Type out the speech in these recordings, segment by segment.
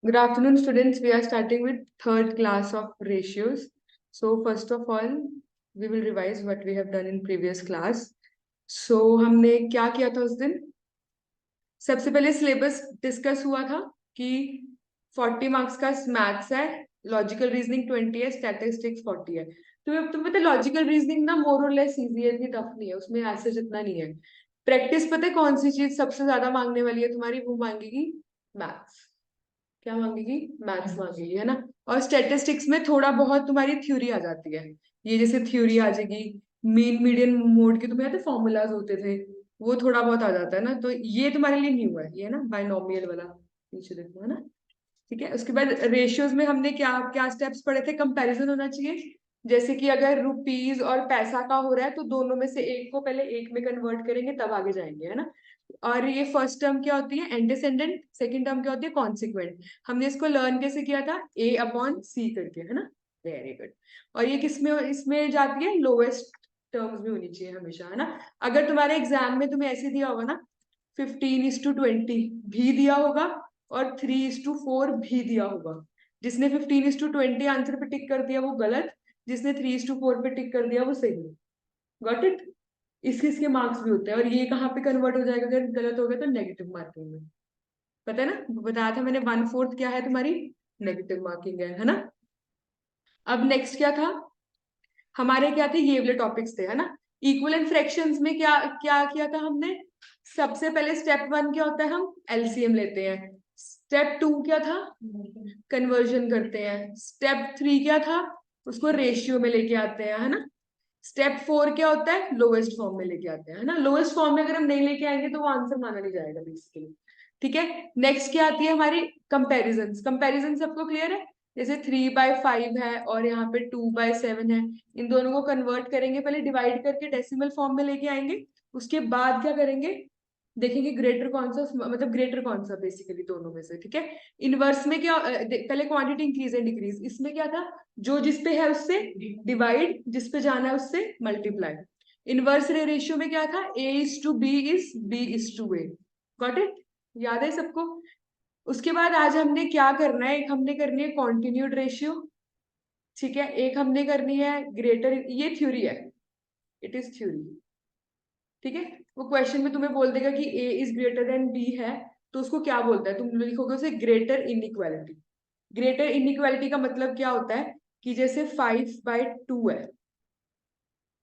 Good afternoon, students. We are starting with third class of ratios. So first of all, we will revise what we have done in previous class. So हमने क्या किया था उस दिन? सबसे पहले syllabus discuss हुआ था कि 40 मार्क्स का मैथ्स है, लॉजिकल रीजनिंग 20 है, स्टैटिस्टिक्स 40 है। तुम्हें पता है लॉजिकल रीजनिंग ना मोर और लेस इजी है, इतनी टफ नहीं है, उसमें ऐसे जितना नहीं है। प्रैक्टिस पता है कौन सी चीज सबसे ज्यादा मांगने वाली है तुम्हारी? वो मांगेगी मैथ्स। क्या मांगेगी? मैथ्स मांगेगी, है ना। और स्टैटिस्टिक्स में थोड़ा बहुत तुम्हारी थ्योरी आ जाती है। ये जैसे थ्योरी आ जाएगी, मीन मीडियन मोड के तुम्हें याद है फॉर्मूलाज होते थे, वो थोड़ा बहुत आ जाता है ना। तो ये तुम्हारे लिए न्यू है, ये ना बाइनोमियल वाला, नीचे देखो, है ना। ठीक है, उसके बाद रेशियोज में हमने क्या क्या स्टेप्स पढ़े थे? कंपैरिजन होना चाहिए। जैसे कि अगर रुपीज और पैसा का हो रहा है तो दोनों में से एक को पहले एक में कन्वर्ट करेंगे तब आगे जाएंगे, है ना। और ये फर्स्ट टर्म क्या होती है? एंटीसेंडेंट। सेकंड टर्म क्या होती है? कॉन्सिक्वेंट। हमने इसको लर्न कैसे किया था? ए अपॉन सी करके, है ना। Very good. और ये किसमें इसमें जाती है? लोवेस्ट टर्म्स में होनी चाहिए हमेशा, है ना। अगर तुम्हारे एग्जाम में तुम्हें ऐसे दिया होगा ना, 15:20 भी दिया होगा और 3:4 भी दिया होगा, जिसने 15:20 आंसर पे टिक कर दिया वो गलत, जिसने 3:4 पे टिक कर दिया वो सही। Got it. इसके इसके मार्क्स भी होते हैं, और ये कहाँ पे कन्वर्ट हो जाएगा अगर गलत हो गया? तो नेगेटिव मार्किंग में। पता है ना, बताया था मैंने, 1/4 क्या है तुम्हारी? नेगेटिव मार्किंग है ना। अब नेक्स्ट क्या था हमारे? क्या थे? ये वाले टॉपिक्स थे, है ना। इक्वल एंड फ्रैक्शंस में क्या क्या किया था हमने? सबसे पहले स्टेप 1 क्या होता है? हम एलसीएम लेते हैं। स्टेप 2 क्या था? कन्वर्जन करते हैं। स्टेप 3 क्या था? उसको रेशियो में लेके आते हैं, है ना। स्टेप 4 क्या होता है? लोएस्ट फॉर्म में लेके आते हैं, है ना। लोएस्ट फॉर्म में अगर हम नहीं लेके आएंगे तो वो आंसर माना नहीं जाएगा बेसिकली। ठीक है। नेक्स्ट क्या आती है हमारी? कंपेरिजन। कंपेरिजन सबको क्लियर है? जैसे 3/5 है और यहाँ पे 2/7 है, इन दोनों को कन्वर्ट करेंगे, पहले डिवाइड करके डेसिमल फॉर्म में लेके आएंगे। उसके बाद क्या करेंगे? देखेंगे ग्रेटर कौन सा, मतलब ग्रेटर कौन सा बेसिकली दोनों में से। ठीक है। इनवर्स में क्या पहले क्वांटिटी इंक्रीज एंड डिक्रीज, इसमें क्या था? जो जिस पे है उससे डिवाइड, जिस पे जाना है उससे मल्टीप्लाई। इनवर्स रेशियो में क्या था? A/B is B/A। Got it? याद है सबको? उसके बाद आज हमने क्या करना है? एक हमने करनी है कॉन्टिन्यूड रेशियो, ठीक है। एक हमने करनी है ग्रेटर, ये थ्योरी है, इट इज थ्योरी। ठीक है। वो क्वेश्चन में तुम्हें बोल देगा कि A is greater then B है, तो उसको क्या बोलता है? तुम लिखोगे उसे ग्रेटर इनइक्वालिटी। ग्रेटर इनइक्वालिटी का मतलब क्या होता है? कि जैसे 5/2 है,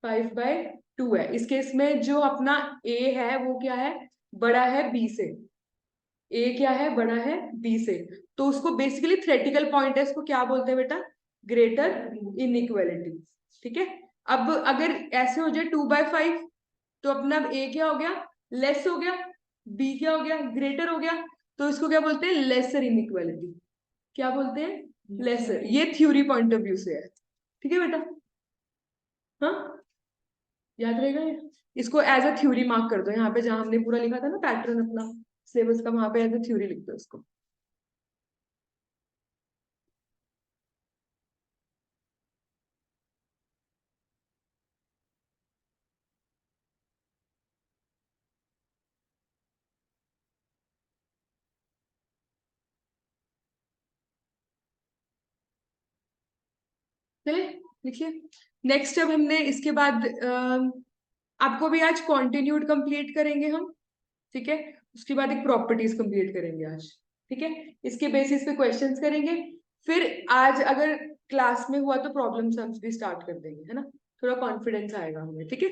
5/2 है, इस केस में जो अपना A है वो क्या है? बड़ा है B से। A क्या है? बड़ा है B से। तो उसको बेसिकली थ्योरेटिकल पॉइंट है, इसको क्या बोलते हैं बेटा? Greater inequality. ठीक है। अब अगर ऐसे हो जाए 2/5, तो अपना ए क्या हो गया? लेस हो गया। बी क्या हो गया? ग्रेटर हो गया। तो इसको क्या बोलते हैं? Lesser inequality. क्या बोलते हैं? लेसर। ये थ्योरी पॉइंट ऑफ व्यू से है। ठीक है बेटा? हाँ, याद रहेगा ये? इसको एज अ थ्योरी मार्क कर दो यहाँ पे, जहां हमने पूरा लिखा था ना पैटर्न अपना सिलेबस का, वहां पे एज अ थ्योरी लिख दो इसको। चले, लिखिए। नेक्स्ट अब हमने इसके बाद आपको भी आज कॉन्टिन्यूड कंप्लीट करेंगे हम। ठीक है। उसके बाद एक प्रॉपर्टीज कंप्लीट करेंगे आज। ठीक है। इसके बेसिस पे क्वेश्चंस करेंगे। फिर आज अगर क्लास में हुआ तो प्रॉब्लम सम्स भी स्टार्ट कर देंगे, है ना। थोड़ा कॉन्फिडेंस आएगा हमें। ठीक है।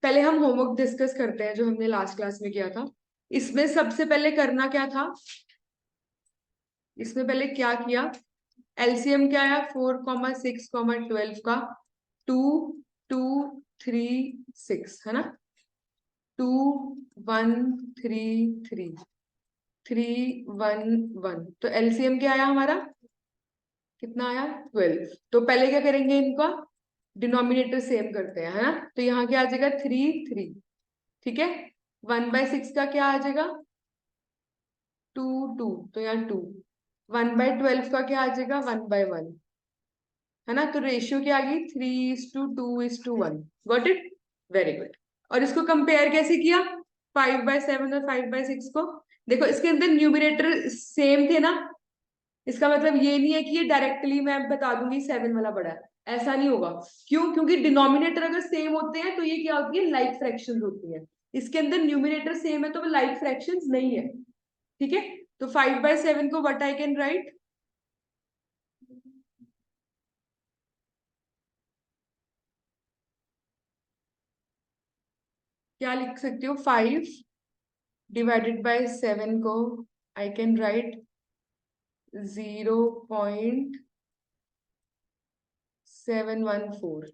पहले हम होमवर्क डिस्कस करते हैं जो हमने लास्ट क्लास में किया था। इसमें सबसे पहले करना क्या था? इसमें पहले क्या किया? एलसीएम क्या आया? 4,6,12 का 2,2,3,6, है ना। 2,1,3,3, 3,1,1, तो एलसीएम क्या आया हमारा? कितना आया? 12। तो पहले क्या करेंगे? इनका डिनोमिनेटर सेम करते हैं, है ना। तो यहाँ क्या आ जाएगा? 3, 3। ठीक है। 1/6 का क्या आ जाएगा? 2, 2, तो यहाँ 2। 1/12 का क्या आ जाएगा? 1/1, है ना। तो रेशियो क्या आ गई? 3:2:1। Got it? Very good. और इसको कंपेयर कैसे किया? 5/7 और 5/6 को। देखो इसके अंदर न्यूमिनेटर सेम थे ना, इसका मतलब ये नहीं है कि ये डायरेक्टली मैं बता दूंगी 7 वाला बड़ा है, ऐसा नहीं होगा। क्यों? क्योंकि डिनोमिनेटर अगर सेम होते हैं तो ये क्या होती है, लाइक फ्रैक्शंस होती है। इसके अंदर न्यूमिनेटर सेम है तो वो लाइक फ्रैक्शंस नहीं है। ठीक है, तो 5/7 को व्हाट आई कैन राइट, क्या लिख सकती हो, 5/7 को आई कैन राइट 0.714।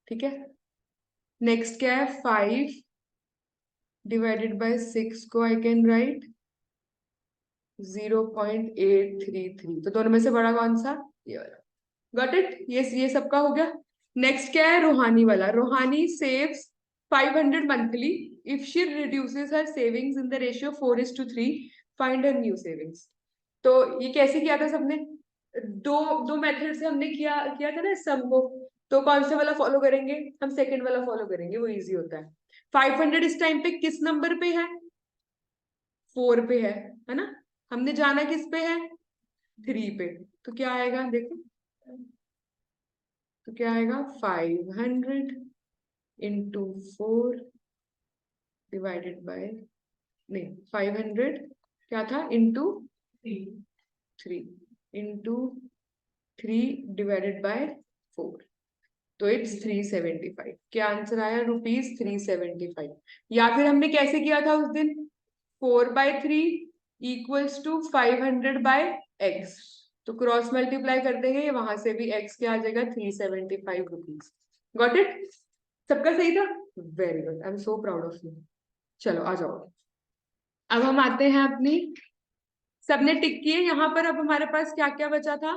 ठीक है, नेक्स्ट क्या है, 5/6 को आई कैन राइट 0.833। तो दोनों में से बड़ा कौन सा, ये वाला। गॉट इट, ये सबका हो गया। नेक्स्ट क्या है, रूहानी वाला। रूहानी saves 500 monthly if she reduces her savings in the ratio 4:3, find her new savings. तो ये कैसे किया था सबने, दो दो मेथड से हमने किया किया था ना इस सम को। तो कौन से वाला फॉलो करेंगे, हम सेकंड वाला फॉलो करेंगे, वो इजी होता है। 500 इस टाइम पे किस नंबर पे है, 4 पे है ना। हमने जाना किस पे है, 3 पे। तो क्या आएगा देखो, तो क्या आएगा, 500 इंटू 4 डिवाइडेड बाय, नहीं 500 क्या था, इंटू 3, इंटू 3 डिवाइडेड बाय 4। तो इट्स 375। क्या आंसर आया, ₹375। या फिर हमने कैसे किया था उस दिन, 4/3 इक्वल्स टू 500/x। तो क्रॉस मल्टीप्लाई कर देंगे, ये वहां से भी x क्या आ जाएगा, ₹375। गॉट इट, सबका सही था, very good, I am so proud of you. चलो आ जाओ, अब हम आते हैं अपनी, सबने टिक किए यहाँ पर। अब हमारे पास क्या क्या बचा था,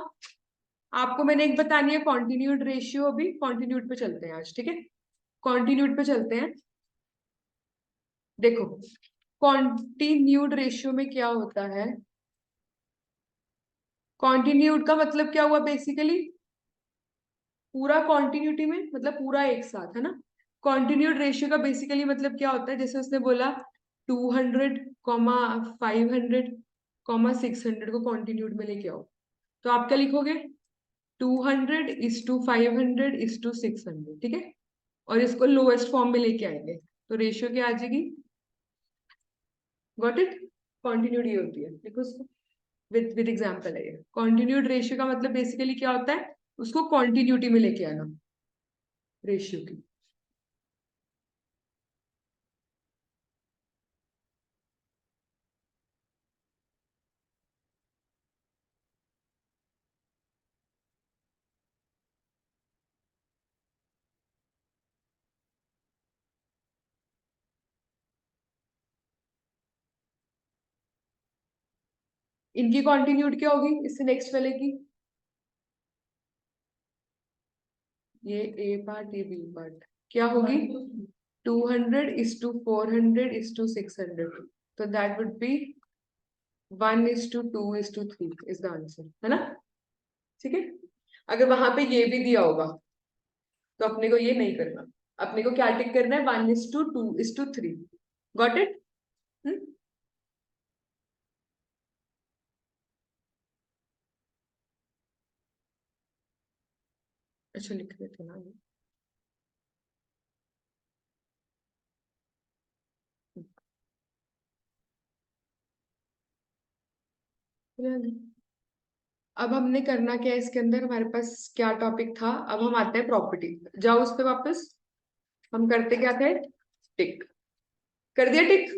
आपको मैंने एक बतानी है, कॉन्टिन्यूड रेशियो। अभी कॉन्टिन्यूड पे चलते हैं आज, ठीक है, कॉन्टिन्यूड पे चलते हैं। देखो, कॉन्टिन्यूड रेशियो में क्या होता है, कॉन्टिन्यूड का मतलब क्या हुआ बेसिकली, पूरा कॉन्टिन्यूटी में मतलब पूरा एक साथ, है ना। कॉन्टिन्यूड रेशियो का बेसिकली मतलब क्या होता है, जैसे उसने बोला 200, 500, 600 को कॉन्टिन्यूड में लेके आओ। तो आप क्या लिखोगे, 200:500:600, ठीक है। और इसको लोएस्ट फॉर्म में लेके आएंगे, तो रेशियो क्या आ जाएगी, गॉट इट। कॉन्टिन्यूटी होती है, देखो उसको विद एग्जांपल है ये। कॉन्टिन्यूड रेशियो का मतलब बेसिकली क्या होता है, उसको कॉन्टिन्यूटी में लेके आना, रेशियो की। इनकी कॉन्टिन्यूड क्या होगी इससे नेक्स्ट वाले की, ये ए पार्ट ये बी पार्ट, क्या होगी, 200:400:600। तो that would be 1:2:3 is the answer, है ना। ठीक है, अगर वहां पे ये भी दिया होगा तो अपने को ये नहीं करना, अपने को क्या टिक करना है, 1:2:3। Got it. अच्छा लिख देते ना ये। अब हमने करना क्या है इसके अंदर, हमारे पास क्या टॉपिक था, अब हम आते हैं प्रॉपर्टी। जाओ उस पे वापस, हम करते क्या थे, टिक कर दिया, टिक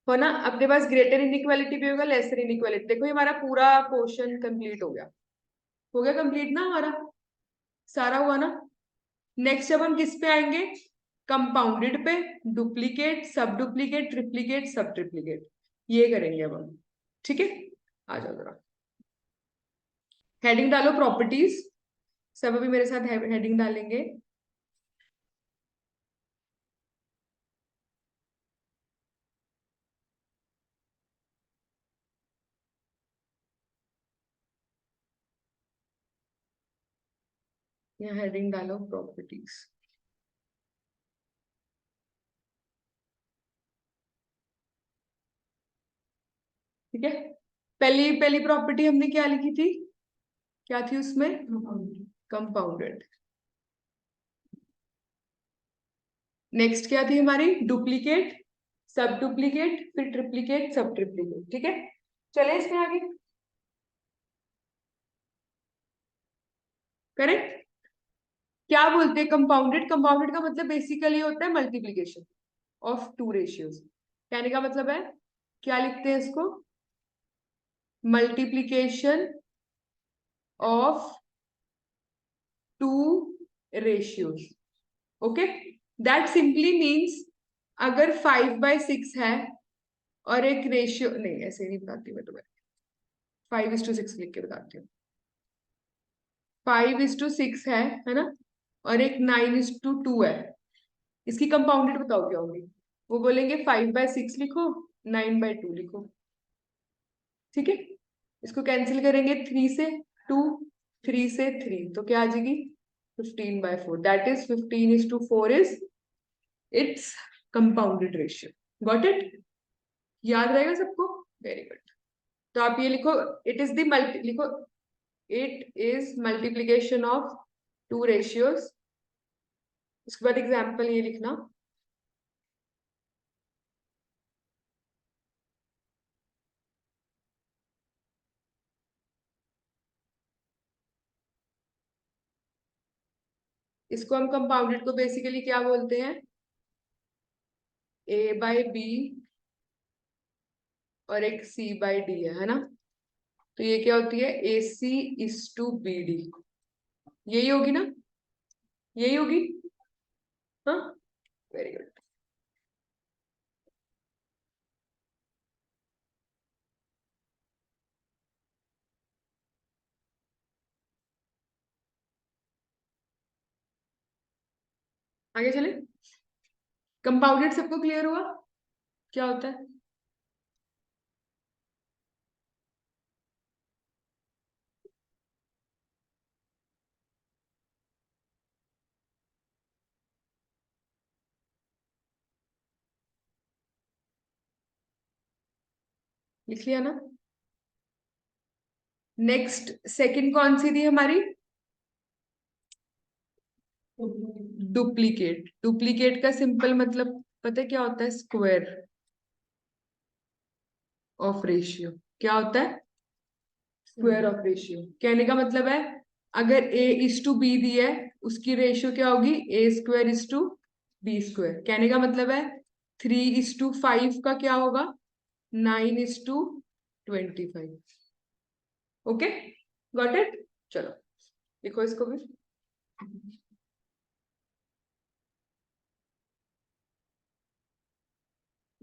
हो ना। अपने पास ग्रेटर इनइक्वालिटी भी होगा, लेसर इनइक्वालिटी। देखो ये हमारा पूरा पोर्शन कंप्लीट हो गया कंप्लीट ना हमारा, सारा हुआ ना। नेक्स्ट जब हम किस पे आएंगे, कंपाउंडेड पे, डुप्लीकेट, सब डुप्लीकेट, ट्रिप्लीकेट, सब ट्रिप्लीकेट, ये करेंगे अब हम। ठीक है, आ जाओ जरा, हेडिंग डालो प्रॉपर्टीज। सब अभी मेरे साथ हेडिंग डालेंगे। यहाँ हेडिंग डालो प्रॉपर्टीज, ठीक है। पहली पहली प्रॉपर्टी हमने क्या लिखी थी, क्या थी उसमें, कंपाउंडेड। नेक्स्ट क्या थी हमारी, डुप्लीकेट, सब डुप्लीकेट, फिर ट्रिप्लीकेट, सब ट्रिप्लीकेट। ठीक है, चले इसमें आगे। करेक्ट। क्या बोलते हैं कंपाउंडेड, कंपाउंडेड का मतलब बेसिकली होता है मल्टीप्लीकेशन ऑफ टू रेशियोज। कहने का मतलब है, क्या लिखते हैं इसको, multiplication of two ratios. Okay, that simply means अगर 5/6 है और एक रेशियो, नहीं ऐसे नहीं बताती मैं तुम्हें, 5:6 लिख के बताती हूँ। 5:6 है ना, और एक 9:2 है, इसकी कंपाउंडेड बताओ क्या होगी। वो बोलेंगे 5/6 लिखो, 9/2 लिखो। ठीक है, इसको कैंसिल करेंगे, 3 से 2, 3 से 3, तो क्या आ जाएगी, 15/4। That is 15:4 is its compounded ratio. Got it, याद रहेगा सबको, वेरी गुड। तो आप ये लिखो, इट इज द मल्टी, लिखो it is multiplication of two ratios. उसके बाद एग्जाम्पल ये लिखना, इसको हम कंपाउंडेड को बेसिकली क्या बोलते हैं, A/B और एक C/D है ना। तो ये क्या होती है, AC:BD, यही होगी ना, यही होगी। हाँ, वेरी गुड। आगे चले, कंपाउंडेड सबको क्लियर हुआ क्या होता है। लिख लिया ना। नेक्स्ट सेकंड कौन सी थी हमारी, डुप्लीकेट। डुप्लीकेट का सिंपल मतलब पता है क्या होता है, स्क्वायर ऑफ रेशियो। क्या होता है, स्क्वायर ऑफ रेशियो। कहने का मतलब है, अगर A:B दी है, उसकी रेशियो क्या होगी, A²:B²। कहने का मतलब है 3:5 का क्या होगा, 9:25। Okay, got it. चलो लिखो इसको भी,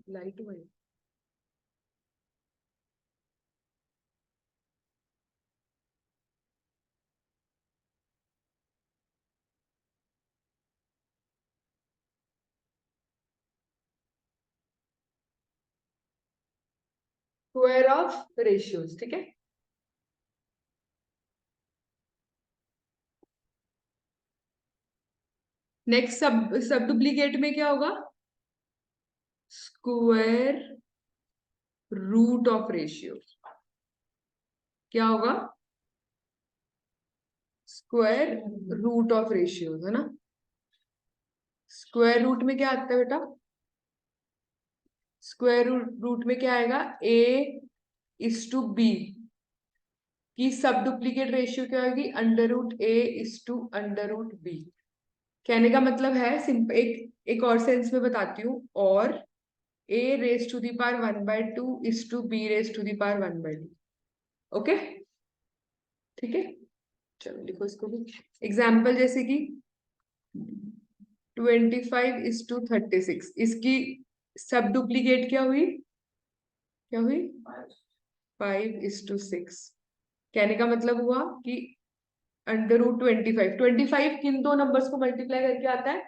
लाइट में, स्क्वायर ऑफ रेशियोज। ठीक है, नेक्स्ट सब सब डुप्लीकेट में क्या होगा, स्क्वायर रूट ऑफ रेशियो। क्या होगा, स्क्वायर रूट ऑफ रेशियो है ना। स्क्वायर रूट में क्या आता है बेटा, स्क्वायर रूट में क्या आएगा, A:B की सब डुप्लीकेट रेशियो क्या होगी, √A:√B। कहने का मतलब है सिंपल, एक और सेंस में बताती हूँ, और A⁻²⁴ ओके। ठीक है, चलो लिखो इसको भी, एग्जाम्पल जैसे कि 25:36, इसकी सब डुप्लीकेट क्या हुई, क्या हुई, 5:6। कहने का मतलब हुआ कि √25, 25 किन दो नंबर्स को मल्टीप्लाई करके आता है,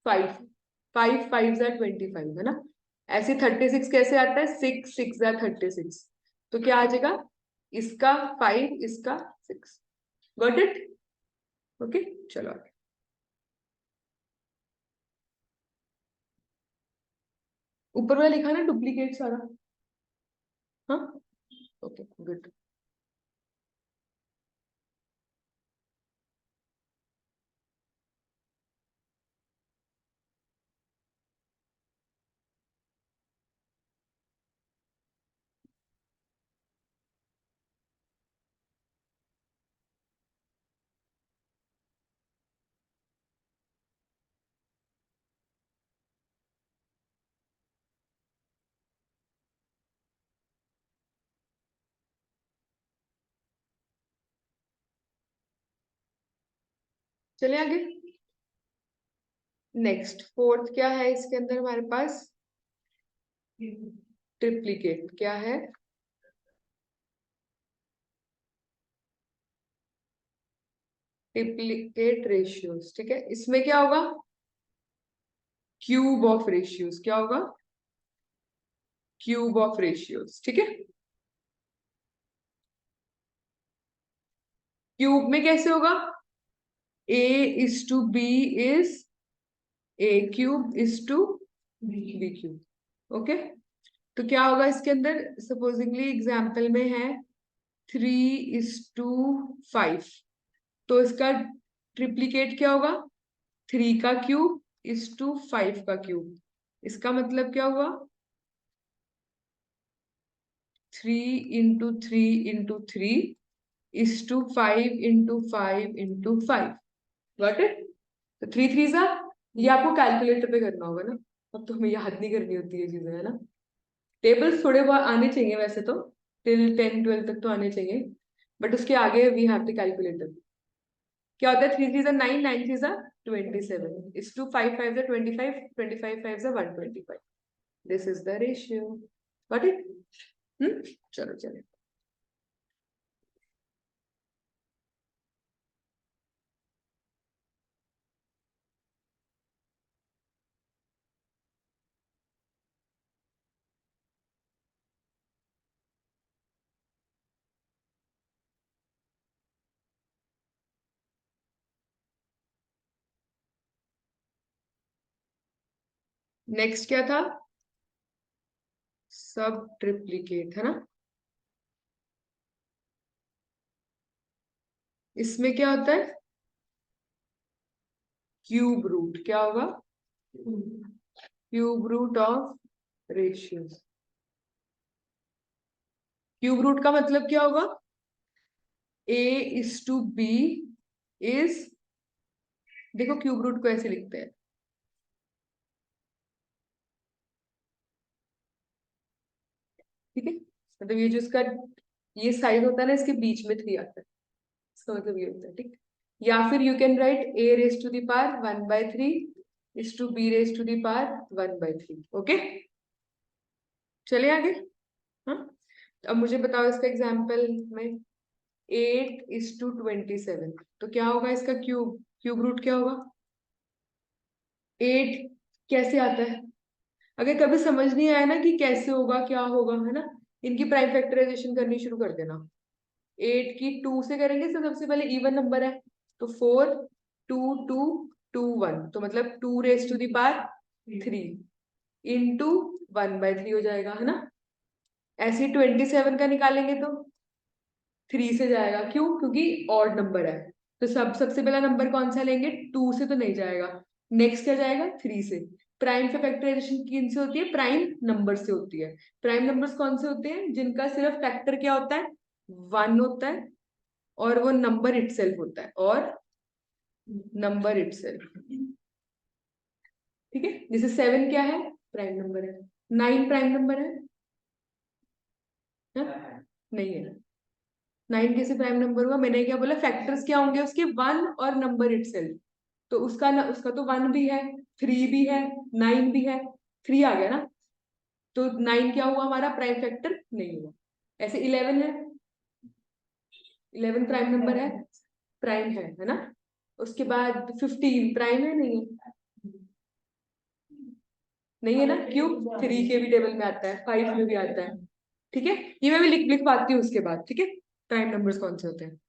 5, 5×5 = 25 है ना। ऐसे 36 कैसे आता है, 6×6 = 36। तो क्या आ जाएगा, इसका 5, इसका 6। Got it, okay. चलो आगे, ऊपर वाला लिखा ना डुप्लीकेट सारा, हाँ। Okay good. चलिए आगे। नेक्स्ट फोर्थ क्या है इसके अंदर हमारे पास? ट्रिप्लीकेट क्या है? ट्रिप्लीकेट रेशियोज, ठीक है। इसमें क्या होगा? Cube of ratios. क्या होगा? क्यूब ऑफ रेशियोज, ठीक है। क्यूब में कैसे होगा? A is to B is A cube is to B cube. Okay. तो क्या होगा इसके अंदर? सपोजिंगली एग्जाम्पल में है 3:5, तो इसका ट्रिप्लीकेट क्या होगा? 3 का क्यूब इज टू 5 का क्यूब। इसका मतलब क्या हुआ? 3 into 3 into 3 is to 5 into 5 into 5। Got it? तो 3 3 सा, ये आपको कैलकुलेटर पे करना होगा ना। अब तो हमें याद नहीं करनी होती है चीजें, है ना। टेबल्स थोड़े बहुत आने चाहिए वैसे तो, टिल 10 12 तक तो आने चाहिए, बट उसके आगे वी हैव द कैलकुलेटर। क्या होता है? 3 3 9, 9 3 27, is to 5 5 25, 25 5 125। This is the ratio. Got it? चलो चलो। नेक्स्ट क्या था? सब ट्रिप्लीकेट, है ना। इसमें क्या होता है? Cube root. क्या होगा? Cube root of ratio. Cube root का मतलब क्या होगा? A is to B is, देखो क्यूब रूट को ऐसे लिखते हैं, ठीक है। मतलब ये जो इसका ये साइज होता है ना, इसके बीच में 3 आता है, इसका मतलब ये होता है, ठीक। या फिर you can write A raise to the power 1/3 is to B raise to the power 1/3। Okay, चलिए आगे। हाँ, अब मुझे बताओ इसका एग्जाम्पल में 8:27, तो क्या होगा इसका क्यूब? क्यूब रूट क्या होगा? 8 कैसे आता है? अगर कभी समझ नहीं आया ना कि कैसे होगा क्या होगा, है ना, इनकी प्राइम फैक्टराइजेशन करनी शुरू कर देना। 8 की 2 से करेंगे तो सबसे पहले इवन नंबर है, तो 4 2 2 2 1, तो मतलब 2 raised to the power 3 into 1/3 हो जाएगा, है ना। ऐसे 27 का निकालेंगे तो 3 से जाएगा, क्यों? क्योंकि ऑड नंबर है। तो सबसे पहला नंबर कौन सा लेंगे? 2 से तो नहीं जाएगा। नेक्स्ट क्या जाएगा? 3 से। प्राइम फैक्टराइजेशन किन से होती है? प्राइम नंबर से होती है। प्राइम नंबर्स कौन से होते हैं? जिनका सिर्फ फैक्टर क्या होता है? 1 होता है, और वो नंबर इटसेल्फ होता है, और नंबर इटसेल्फ, ठीक है। जैसे 7 क्या है? प्राइम नंबर है। 9 प्राइम नंबर है? नहीं है। 9 कैसे प्राइम नंबर हुआ? मैंने क्या बोला? फैक्टर्स क्या होंगे उसके? 1 और नंबर इटसेल्फ। तो उसका तो 1 भी है, 3 भी है, 9 भी है। 3 आ गया ना, तो 9 क्या हुआ हमारा? प्राइम फैक्टर नहीं हुआ। ऐसे 11 है, 11 प्राइम नंबर है, प्राइम है ना। उसके बाद 15 प्राइम है? नहीं है। नहीं है ना, क्यों? 3 के भी टेबल में आता है, 5 में भी आता है, ठीक है। ये मैं भी लिख लिख पाती हूँ उसके बाद, ठीक है। प्राइम नंबर्स कौन से होते हैं?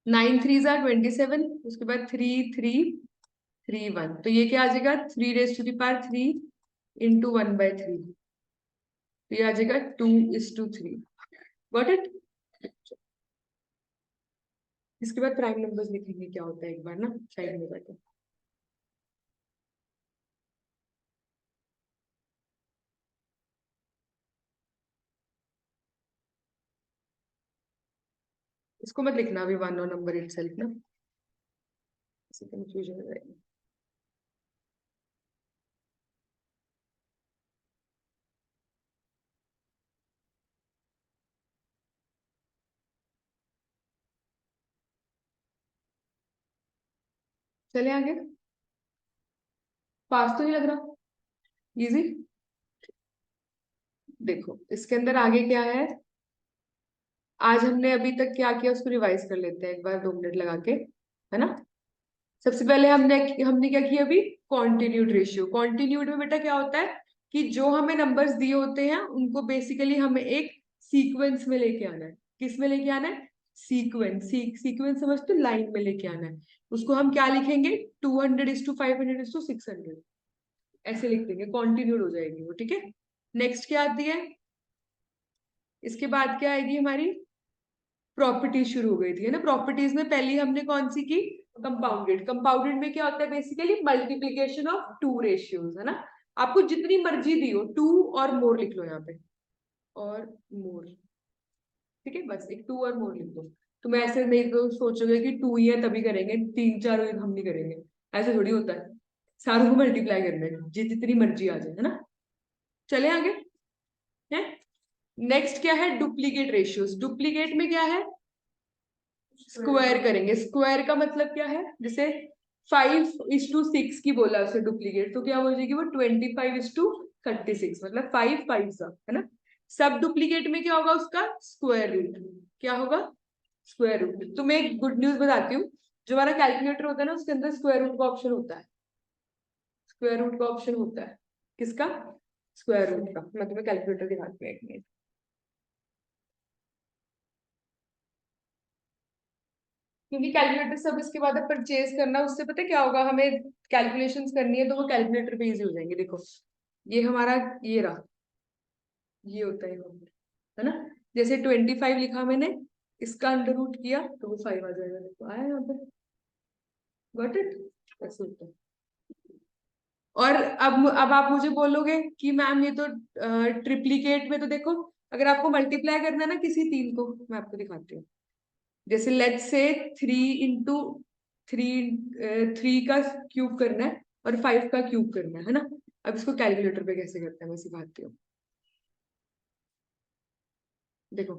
9 3 27, उसके बाद 3 3 3 1, तो ये क्या आ जाएगा? 3 raised to the power 3 into 1/3, तो ये आ जाएगा 2:3। Got it? इसके बाद प्राइम नंबर्स लिखेंगे क्या होता है एक बार ना साइड में बैठे। इसको मत लिखना अभी 1 नंबर इटसेल्फ ना, इससे कंफ्यूजन हो जाएगी। चले आगे। पास तो नहीं लग रहा? इजी। देखो इसके अंदर आगे क्या है, आज हमने अभी तक क्या किया उसको रिवाइज कर लेते हैं एक बार 2 मिनट लगा के, है ना। सबसे पहले हमने हमने क्या किया अभी, कॉन्टिन्यूड रेशियो। कॉन्टिन्यूड में बेटा क्या होता है कि जो हमें नंबर्स दिए होते हैं उनको बेसिकली हमें एक सीक्वेंस में लेके आना है। किस में लेके आना है? सीक्वेंस। सीक्वेंस समझते, लाइन में लेके आना है। उसको हम क्या लिखेंगे, 200:500:600 ऐसे लिख देंगे, कॉन्टिन्यूड हो जाएगी वो, ठीक है। नेक्स्ट क्या आती है, इसके बाद क्या आएगी हमारी, प्रॉपर्टीज शुरू हो गई थी, है ना। प्रॉपर्टीज में पहली हमने कौन सी की, कंपाउंडेड। कंपाउंडेड में क्या होता है, basically multiplication of two ratios, है ना। आपको जितनी मर्जी दी हो, 2 और मोर लिख लो यहाँ पे, और मोर, ठीक है। बस एक 2 और मोर लिख दो। तो मैं ऐसे नहीं तो सोचोगे कि 2 ही है तभी करेंगे, 3 4 हम नहीं करेंगे, ऐसे थोड़ी होता है। सारों को मल्टीप्लाई करना है, जितनी मर्जी आ जाए, है ना। चले आगे है। नेक्स्ट क्या है, डुप्लीकेट रेशियोज। डुप्लीकेट में क्या है, स्क्वायर करेंगे। स्क्वायर का मतलब क्या है, जैसे 5:6 की बोला उसे डुप्लीकेट, तो क्या हो जाएगी वो 25:36, मतलब 5 5 सा, है ना। सब डुप्लीकेट में क्या होगा उसका स्क्वायर रूट, क्या होगा स्क्वायर रूट। तो मैं एक गुड न्यूज बताती हूँ, जो हमारा कैलकुलेटर होता है ना उसके अंदर स्क्वायर रूट का ऑप्शन होता है। स्क्वायर रूट का ऑप्शन होता है, किसका, स्क्वायर रूट का। मैं तुम्हें कैलकुलेटर दिखाती हूँ एक मिनट। क्योंकि कैलकुलेटर सब इसके बाद परचेज करना, उससे पता है क्या होगा, हमें कैलकुलेशंस करनी है तो वो कैलकुलेटर पे इजी हो जाएंगे। देखो ये हमारा, ये रहा, ये होता है number, है ना। जैसे 25 लिखा मैंने, इसका अंडर रूट किया तो वो 5 आ जाएगा, देखो आया यहाँ पे। Got it? ऐसे होता है। और अब आप मुझे बोलोगे कि मैम ये तो ट्रिप्लीकेट में, तो देखो अगर आपको मल्टीप्लाई करना है ना किसी तीन को, मैं आपको दिखाती हूँ। जैसे लेट्स से 3 3 का क्यूब करना है और 5 का क्यूब करना है ना। अब इसको कैलकुलेटर पे कैसे करते हैं मैं सिखाती हूँ। देखो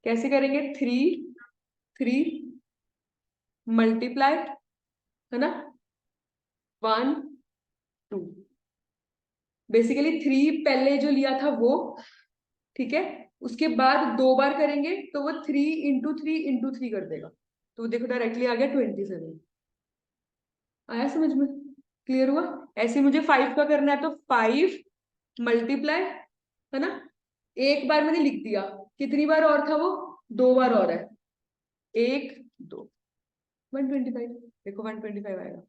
कैसे करेंगे, 3 मल्टीप्लाई, है ना, 1 2। बेसिकली 3 पहले जो लिया था वो, ठीक है। उसके बाद 2 बार करेंगे तो वो 3 × 3 × 3 कर देगा, तो देखो डायरेक्टली आ गया 27। आया समझ में, क्लियर हुआ। ऐसे मुझे 5 का करना है तो 5 मल्टीप्लाई, है ना। एक बार मैंने लिख दिया, कितनी बार और था वो, 2 बार और है, 1 2, 125। देखो 125 आएगा।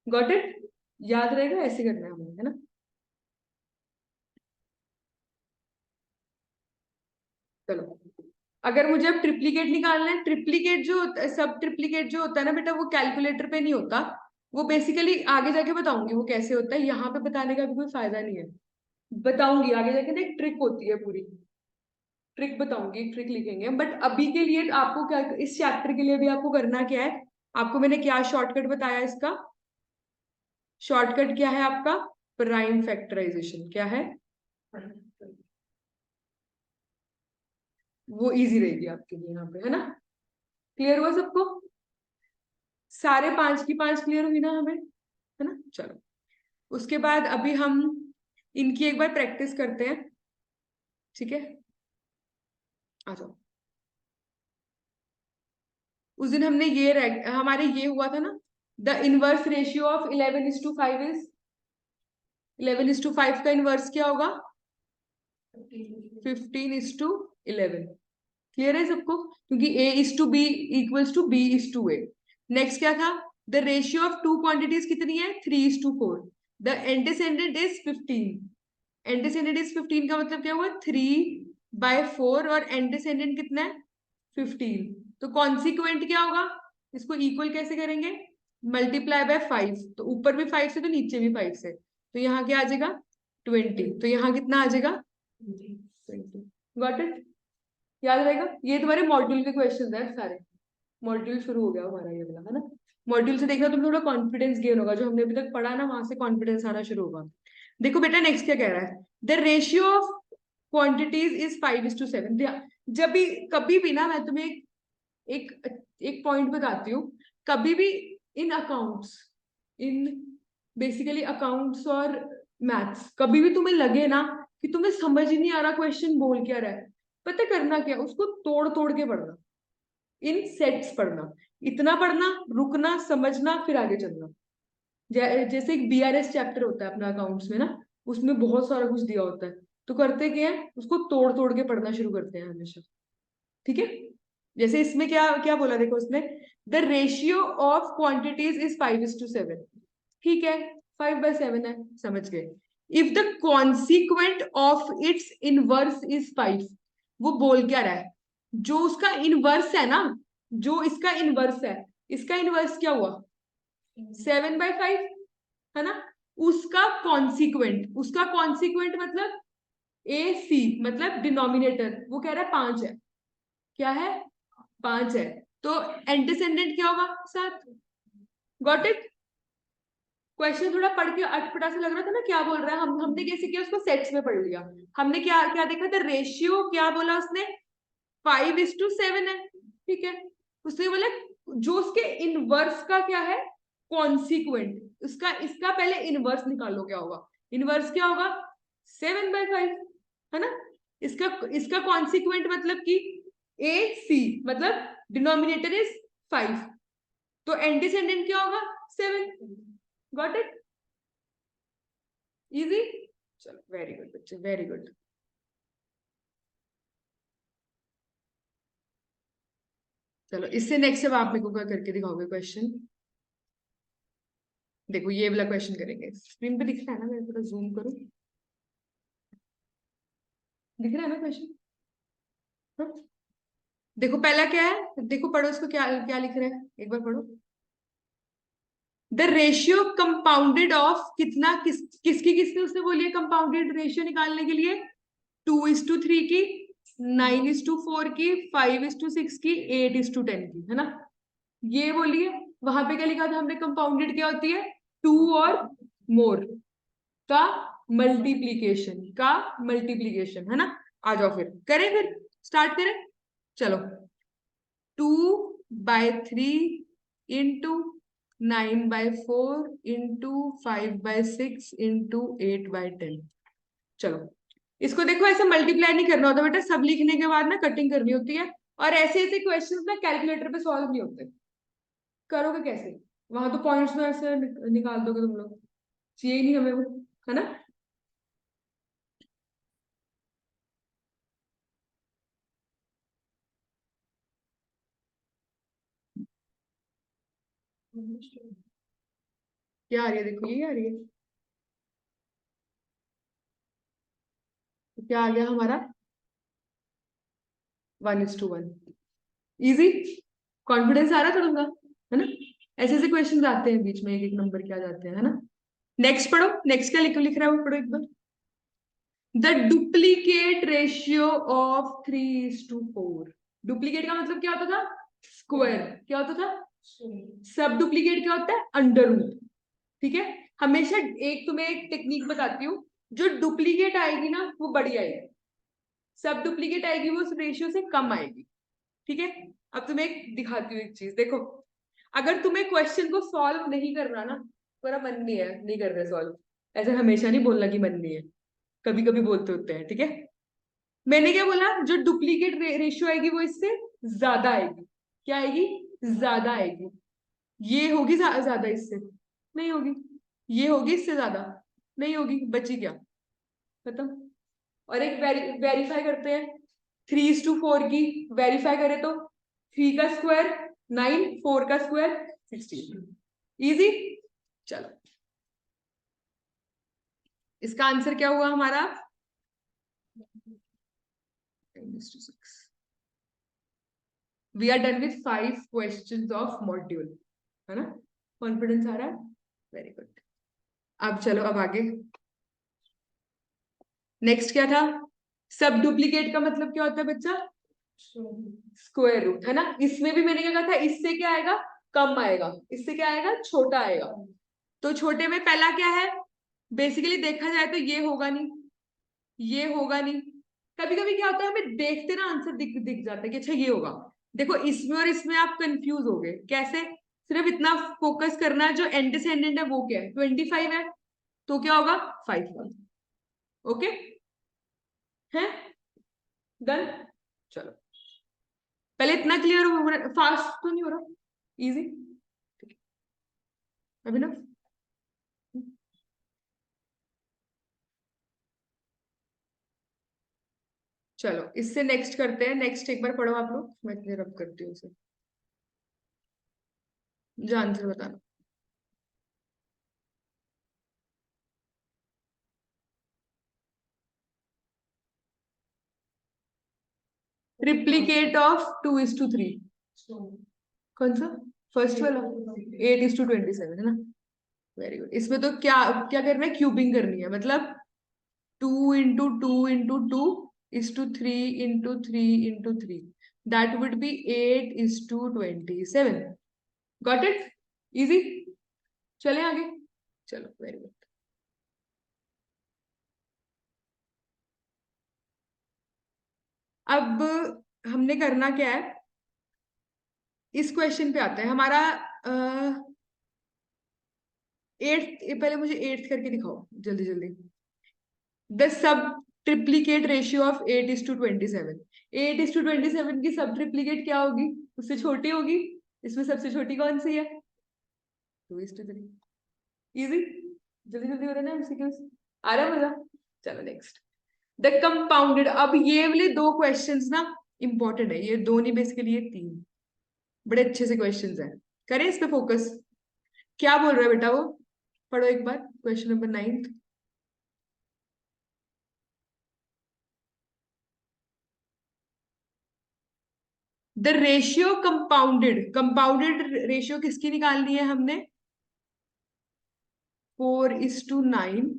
Got it? याद रहेगा, ऐसे करना है हमें, है ना। चलो अगर मुझे अब ट्रिप्लीकेट निकालना है, ट्रिप्लीकेट जो होता है, सब ट्रिप्लीकेट जो होता है ना बेटा, वो कैलकुलेटर पे नहीं होता। वो बेसिकली आगे जाके बताऊंगी वो कैसे होता है, यहाँ पे बताने का भी कोई फायदा नहीं है। बताऊंगी आगे जाके ना, एक ट्रिक होती है पूरी, ट्रिक बताऊंगी, एक ट्रिक लिखेंगे। बट अभी के लिए आपको क्या, इस चैप्टर के लिए भी आपको करना क्या है, आपको मैंने क्या शॉर्टकट बताया इसका, शॉर्टकट क्या है आपका, प्राइम फैक्टराइजेशन। क्या है, वो इजी रहेगी आपके लिए यहाँ पे, है ना। क्लियर हुआ सबको, सारे 5 की 5 क्लियर हुई ना हमें, है ना। चलो उसके बाद अभी हम इनकी एक बार प्रैक्टिस करते हैं, ठीक है। आ जाओ। उस दिन हमने हमारे ये हुआ था ना, the inverse ratio of 11:5 is, 11:5 का इनवर्स क्या होगा, 15:11। क्लियर है सबको, क्योंकि A:B=B:A। नेक्स्ट क्या था, the ratio of two quantities कितनी है, 3:4। The एंटीसेंडेंट is 15। एंटीसेंडेंट इज 15 का मतलब क्या हुआ, 3 बाय 4 और एंटीसेंडेंट कितना है 15। तो कॉन्सिक्वेंट क्या होगा, इसको इक्वल कैसे करेंगे, मल्टीप्लाई बाय 5। तो ऊपर भी 5 से तो नीचे भी 5 से, तो यहाँ क्या आ जाएगा 20। तो यहाँ कितना आ जाएगा 20। गॉट इट, याद रहेगा। ये तुम्हारे मॉड्यूल के क्वेश्चन है सारे। मॉड्यूल शुरू हो गया हमारा ये वाला, है ना। मॉड्यूल से देखना तुम थोड़ा कॉन्फिडेंस गेन होगा, जो हमने अभी तक पढ़ा ना वहां से कॉन्फिडेंस आना शुरू होगा। देखो बेटा नेक्स्ट क्या कह रहा है, the ratio of quantities is 5:7। जब भी कभी भी ना, मैं तुम्हें एक एक पॉइंट बताती हूँ। कभी भी इन अकाउंट्स, इन बेसिकली अकाउंट्स और मैथ्स, कभी भी तुम्हें लगे ना कि तुम्हें समझ ही नहीं आ रहा क्वेश्चन बोल क्या रहा है, पता करना क्या, उसको तोड़ तोड़ के पढ़ना, इन सेट्स पढ़ना, इतना पढ़ना, रुकना, समझना, फिर आगे चलना। जैसे एक बीआरएस चैप्टर होता है अपना अकाउंट्स में ना, उसमें बहुत सारा कुछ दिया होता है। तो करते क्या है, उसको तोड़ तोड़ के पढ़ना शुरू करते हैं हमेशा, ठीक है। जैसे इसमें क्या क्या बोला, देखो उसने, the ratio of quantities is 5:7। ठीक है, 5/7 है, समझ गए। If the consequent of its inverse is 5, वो बोल क्या रहा है, जो उसका इनवर्स है ना, जो इसका इनवर्स है, इसका इनवर्स क्या हुआ 7/5, है ना। उसका कॉन्सिक्वेंट मतलब ए सी, मतलब डिनोमिनेटर, वो कह रहा है 5 है। क्या है 5 है। तो एंटीसेंडेंट क्या होगा 7। Got it. क्वेश्चन थोड़ा पढ़ के अटपटा सा लग रहा था ना, क्या बोल रहा है, हमने कैसे किया, उसको सेट्स में पढ़ लिया। हमने क्या क्या देखा था, रेशियो क्या बोला उसने, 5:7 है, ठीक है। उसने बोला जो उसके इनवर्स का क्या है, कॉन्सिक्वेंट, उसका इसका पहले इनवर्स निकालो, क्या होगा इनवर्स, क्या होगा 7/5, है ना। इसका इसका कॉन्सिक्वेंट मतलब कि ए सी, मतलब डिनोमिनेटर इज 5, तो एंटीसेंडेंट क्या होगा 7। Got it, easy. चलो वेरी गुड बच्चे, वेरी गुड। चलो इससे नेक्स्ट अब आप मेरे को क्या करके दिखाओगे क्वेश्चन। देखो ये वाला क्वेश्चन करेंगे, स्क्रीन पे दिख रहा है ना, मैं थोड़ा जूम करूं, दिख रहा है ना क्वेश्चन। हाँ? देखो पहला क्या है, देखो पढ़ो इसको, क्या क्या लिख रहा है, एक बार पढ़ो। द रेशियो कंपाउंडेड ऑफ कितना, किसकी किसने उसने बोली है कंपाउंडेड रेशियो निकालने के लिए, 2:3 की, 9:4 की, 5:6 की, 8:10 की, है ना। ये बोलिए, वहां पे क्या लिखा था हमने, कंपाउंडेड क्या होती है, 2 और मोर का मल्टीप्लीकेशन, है ना। आ जाओ फिर करें, फिर स्टार्ट करें। चलो 2/3 इंटू 9/4 इंटू 5/6 इंटू 8/10। चलो इसको देखो, ऐसे मल्टीप्लाई नहीं करना होता बेटा, सब लिखने के बाद ना कटिंग करनी होती है। और ऐसे ऐसे क्वेश्चंस ना कैलकुलेटर पे सॉल्व नहीं होते, करोगे कैसे, वहां तो पॉइंट्स में ऐसे निकाल दोगे तुम लोग, चाहिए ही नहीं हमें वो, है ना। क्या आ रही है, देखो ये आ रही है, तो क्या आ गया हमारा 1:1। इजी, कॉन्फिडेंस आ रहा था तुमका, है ना। ऐसे ऐसे क्वेश्चन आते हैं बीच में, एक एक नंबर के आ जाते हैं, है ना। नेक्स्ट पढ़ो, नेक्स्ट क्या लिख लिख रहा है वो पढ़ो एक बार। The duplicate ratio of 3:4। Duplicate का मतलब क्या होता था, स्क्वायर, क्या होता था, सब डुप्लीकेट क्या होता है, अंडर रूट, ठीक है। हमेशा एक तुम्हें एक टेक्निक बताती हूँ, जो डुप्लीकेट आएगी ना वो बड़ी आएगी, सब डुप्लीकेट आएगी वो उस रेशियो से कम आएगी, ठीक है। अब तुम्हें एक दिखाती हूँ एक चीज, देखो अगर तुम्हें क्वेश्चन को सॉल्व नहीं करना ना, तुम्हारा मन नहीं है, नहीं कर रहे सॉल्व, ऐसे हमेशा नहीं बोलना कि मन नहीं है, कभी कभी बोलते होते हैं, ठीक है। मैंने क्या बोला, जो डुप्लीकेट रेशियो आएगी वो इससे ज्यादा आएगी, क्या आएगी, ज्यादा आएगी। ये होगी ज्यादा इससे, नहीं होगी। ये होगी इससे ज्यादा, नहीं होगी, बची क्या, खत्म। और एक वेरीफाई करते हैं, 3:4 की वेरीफाई करें तो 3 का स्क्वायर 9, 4 का स्क्वायर 16। इजी। चलो इसका आंसर क्या हुआ हमारा, 9:6. We are done with 5 questions of module, है ना? कॉन्फिडेंस आ रहा है? Very good. अब चलो, अब आगे. नेक्स्ट क्या था? सब डुप्लीकेट का मतलब क्या होता है बच्चा? स्क्वायर रूट, है ना? इसमें भी मैंने क्या कहा था, इससे क्या आएगा? कम आएगा. इससे क्या आएगा? छोटा आएगा. तो छोटे में पहला क्या है? बेसिकली देखा जाए तो ये होगा नहीं, ये होगा नहीं. कभी कभी क्या होता है, हमें देखते ना आंसर दिख दिख जाता है कि अच्छा ये होगा. देखो, इसमें और इसमें आप कंफ्यूज हो गए. कैसे? सिर्फ इतना फोकस करना है, जो एंटीसेंडेंट है वो क्या है? 25 है. तो क्या होगा? 5. ओके है? डन. चलो, पहले इतना क्लियर हो. फास्ट तो नहीं हो रहा? इजी. अभिनव, चलो इससे नेक्स्ट करते हैं. नेक्स्ट एक बार पढ़ो आप लोग, मैं इतने रब करती हूँ उसे. जो आंसर बताना. Triplicate of 2:3. कौन सा? फर्स्ट वाला? 8:27, है ना? Very good. इसमें तो क्या क्या करना है? क्यूबिंग करनी है. मतलब 2 into 2 into 2 is to 3 into 3 into 3. That would be 8:27. Got it? Easy. चले आगे. चलो, वेरी गुड. अब हमने करना क्या है? इस क्वेश्चन पे आते हैं. हमारा एट्थ, पहले मुझे एट्थ करके दिखाओ जल्दी जल्दी. The sub triplicate ratio of 8:27. 8:27 की सब ट्रिप्लीकेट क्या होगी? उससे छोटी होगी. इसमें सबसे छोटी कौन सी है? 2:3. इजी. जल्दी जल्दी हो रहा है ना एमसीक्यूज. आ रहा है मजा? चलो नेक्स्ट. The compounded. अब ये वाले दो क्वेश्चंस ना इंपॉर्टेंट है. ये दो नहीं, बेसिकली ये तीन बड़े अच्छे से क्वेश्चंस हैं. करें इस पे फोकस. क्या बोल रहा है बेटा वो? पढ़ो एक बार question number 9. The ratio compounded. Compounded ratio किसकी निकालनी है हमने? 4:9.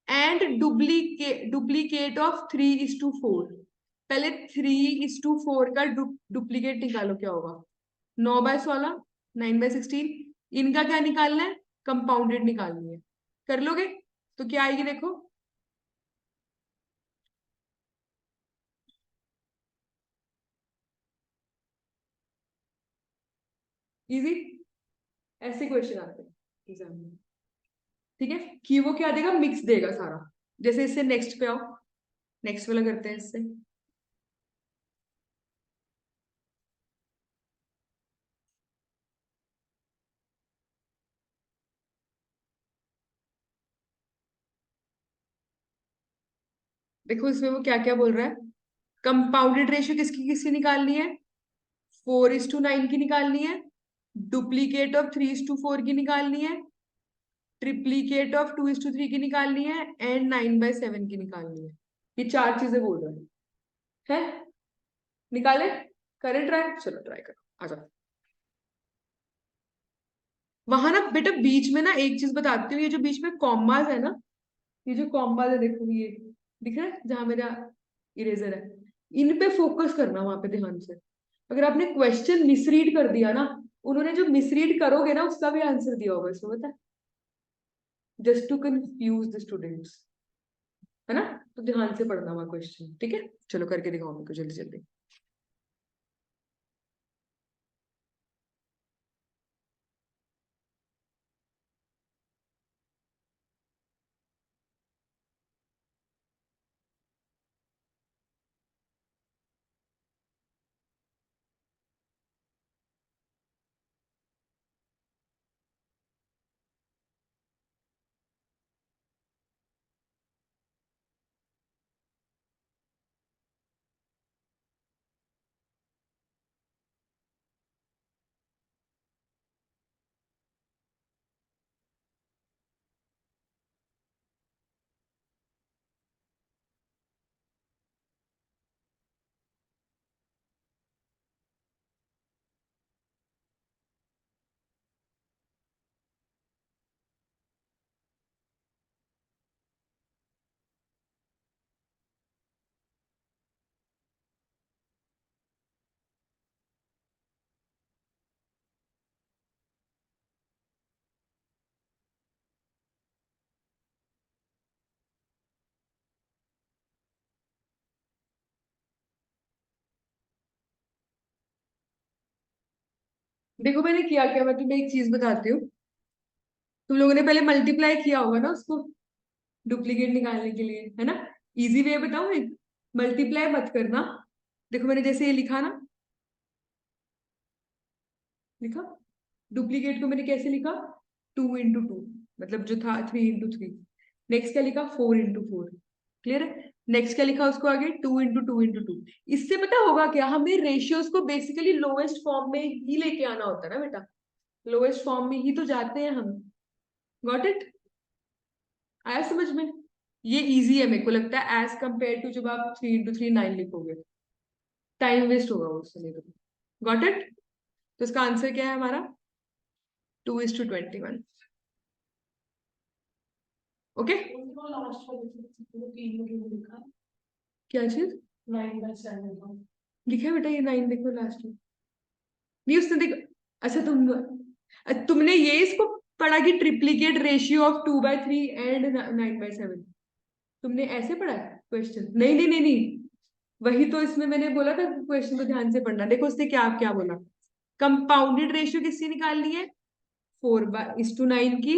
And duplicate of 3:4. पहले 3:4 का डुप्लीकेट निकालो. क्या होगा? 9/16, 9/16. इनका क्या निकालना है? कंपाउंडेड निकालनी है. कर लोगे? तो क्या आएगी देखो. इजी. ऐसे क्वेश्चन आते हैं एग्जाम में. ठीक है, कि वो क्या देगा? मिक्स देगा सारा. जैसे इससे नेक्स्ट पे आओ. नेक्स्ट वाला करते हैं इससे. देखो इसमें वो क्या क्या बोल रहा है. कंपाउंडेड रेशियो किसकी किसकी निकालनी है? 4:9 की निकालनी है. डुप्लीकेट ऑफ 3:4 की निकालनी है. ट्रिप्लीकेट ऑफ 2:3 की निकालनी है. एंड 9/7 की निकालनी है. ये चार चीजें बोल रहे हैं. है? निकाले? करें ट्राई? चलो ट्राई करो, आ जाओ. वहां ना बेटा बीच में ना एक चीज बताती हूँ. ये जो बीच में कॉमास है ना, ये जो कॉमास है देखो, ये दिख रहा है जहां मेरा इरेजर है. इन पे फोकस करना वहां पे ध्यान से. अगर आपने क्वेश्चन मिसरीड कर दिया ना, उन्होंने जो मिसरीड करोगे ना उसका भी आंसर दिया होगा इसमें, पता है? Just to confuse the students, है ना? तो ध्यान से पढ़ना हुआ क्वेश्चन. ठीक है, चलो करके दिखाओ मेरे को जल्दी जल्दी. देखो मैंने किया क्या, मैं तुम्हें एक चीज बताती हूँ। तुम लोगों ने पहले मल्टीप्लाई किया होगा ना उसको, डुप्लीकेट निकालने के लिए, है ना। इजी वे बताऊं एक, मल्टीप्लाई मत करना। देखो मैंने जैसे ये लिखा ना, लिखा, डुप्लीकेट को मैंने कैसे लिखा, 2 into 2, मतलब जो था 3 into 3। नेक्स्ट क्या लिखा, 4 into 4। क्लियर है। नेक्स्ट क्या लिखा उसको आगे, 2 into 2 into 2। इससे पता होगा क्या, हमें रेशियोज को बेसिकली लोएस्ट फॉर्म में ही लेके आना होता है ना बेटा, लोएस्ट फॉर्म में ही तो जाते हैं हम। गॉट इट, आया समझ में। ये इजी है मेरे को लगता है एज कंपेयर टू जब आप 3 into 3 9 लिखोगे, टाइम वेस्ट होगा उससे, नहीं तो। Got it. तो इसका आंसर क्या है हमारा, 2:21। ओके। क्या चीज, 9/7 लिखा है बेटा, ये 9 देखो लास्ट में, नहीं उसने देख। अच्छा तुमने ये इसको पढ़ा कि ट्रिप्लीकेट रेशियो ऑफ 2/3 एंड 9/7, तुमने ऐसे पढ़ा है क्वेश्चन, नहीं नहीं नहीं नहीं, वही तो इसमें मैंने बोला था क्वेश्चन को ध्यान से पढ़ना। देखो उसने क्या क्या बोला, कंपाउंडेड रेशियो किसकी निकालनी है, 4/9 की,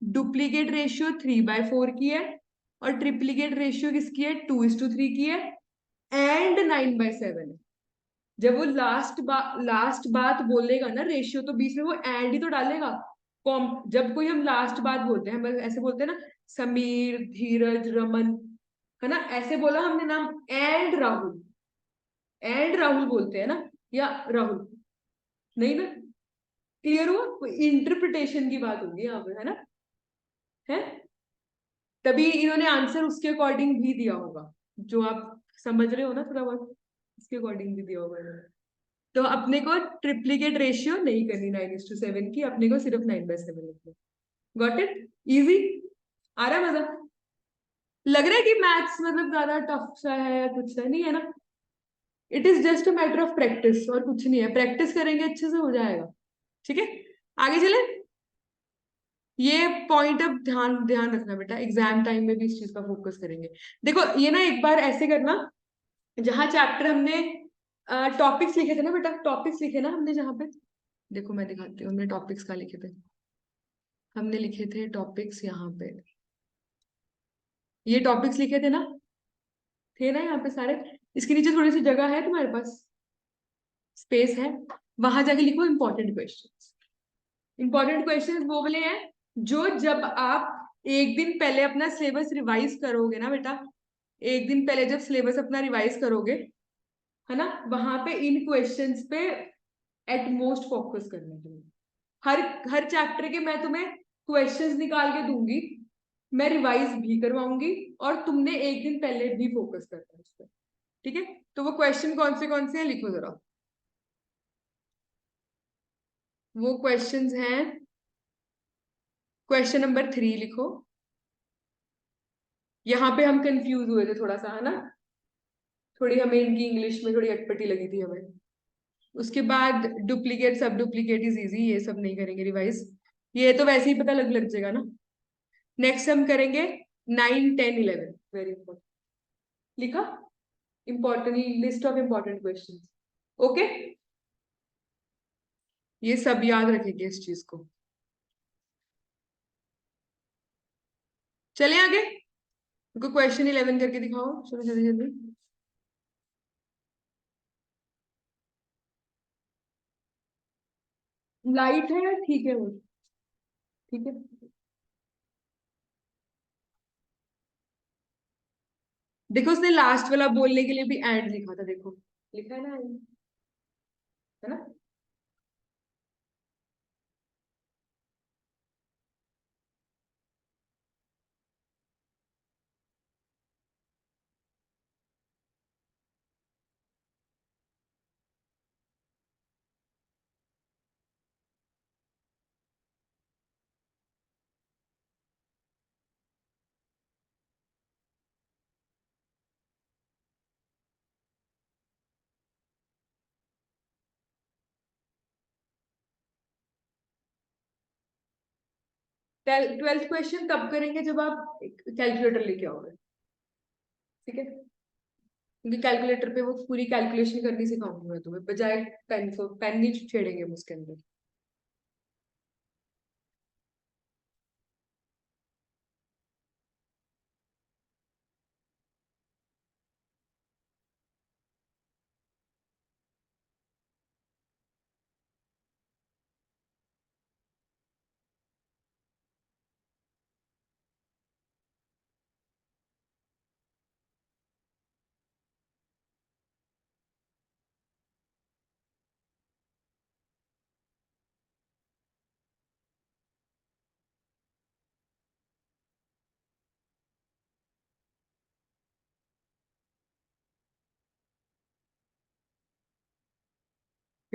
डुप्लीकेट रेशियो 3/4 की है, और ट्रिप्लीकेट रेशियो किसकी है, 2:3 की है, एंड 9/7 है। जब वो लास्ट बात बोलेगा ना रेशियो, तो बीच में वो एंड ही तो डालेगा। कॉम जब कोई हम लास्ट बात बोलते हैं, हम ऐसे बोलते हैं ना, समीर, धीरज, रमन, है ना, ऐसे बोला हमने नाम, एंड राहुल, एंड राहुल बोलते हैं ना, या राहुल, नहीं ना। क्लियर हुआ, इंटरप्रिटेशन की बात होगी यहाँ पे, है ना, है। तभी इन्होंने आंसर उसके अकॉर्डिंग भी दिया होगा, जो आप समझ रहे हो ना थोड़ा बहुत, उसके अकॉर्डिंग भी दिया होगा इन्होंने। तो अपने को ट्रिप्लीकेट रेशियो नहीं करनी 9:7 की, अपने को सिर्फ 9/7 लिखना। गॉट इट, इजी, आ रहा है मजा। लग रहा है कि मैथ्स मतलब ज्यादा टफ सा है या कुछ सा नहीं है ना, it is just a matter of practice, और कुछ नहीं है, प्रैक्टिस करेंगे अच्छे से हो जाएगा। ठीक है, आगे चले। ये पॉइंट अब ध्यान ध्यान रखना बेटा, एग्जाम टाइम में भी इस चीज का फोकस करेंगे। देखो ये ना एक बार ऐसे करना, जहां चैप्टर हमने टॉपिक्स लिखे थे ना बेटा, टॉपिक्स लिखे ना हमने जहां पे, देखो मैं दिखाती हूँ हमने टॉपिक्स कहाँ लिखे थे। हमने लिखे थे टॉपिक्स यहाँ पे, ये टॉपिक्स लिखे थे ना, थे ना यहाँ पे सारे। इसके नीचे थोड़ी सी जगह है तुम्हारे पास, स्पेस है, वहां जाके लिखो इंपॉर्टेंट क्वेश्चंस। इंपॉर्टेंट क्वेश्चंस वो वाले हैं जो जब आप एक दिन पहले अपना सिलेबस रिवाइज करोगे ना बेटा, एक दिन पहले जब सिलेबस अपना रिवाइज करोगे, है ना, वहां पे इन क्वेश्चंस पे एट मोस्ट फोकस करना है तुम्हें। हर हर चैप्टर के मैं तुम्हें क्वेश्चंस निकाल के दूंगी, मैं रिवाइज भी करवाऊंगी, और तुमने एक दिन पहले भी फोकस करना है उस पर। ठीक है, तो वो क्वेश्चन कौन से हैं लिखो जरा। वो क्वेश्चंस हैं, क्वेश्चन नंबर 3 लिखो। यहाँ पे हम कंफ्यूज हुए थे थोड़ा सा, है ना, थोड़ी हमें इनकी इंग्लिश में थोड़ी अटपटी लगी थी हमें। उसके बाद डुप्लीकेट सब डुप्लीकेट इज इजी, ये सब नहीं करेंगे रिवाइज, ये तो वैसे ही पता लग जाएगा ना। नेक्स्ट हम करेंगे 9 10 11, वेरी इंपॉर्टेंट, लिखा, important list of important question. Okay, ये सब याद रखेंगे इस चीज को। चले आगे, क्वेश्चन 11 करके दिखाओ, चलो जल्दी जल्दी। लाइट है या ठीक है वो, ठीक है। देखो उसने लास्ट वाला बोलने के लिए भी एंड लिखा था, देखो लिखा है ना end, है ना। 12th क्वेश्चन तब करेंगे जब आप कैलकुलेटर लेके आओगे, ठीक है, क्योंकि कैलकुलेटर पे वो पूरी कैलकुलेशन करनी सिखाऊंगी मैं तुम्हें, बजाय पेन को, पेन नहीं छेड़ेंगे हम उसके अंदर।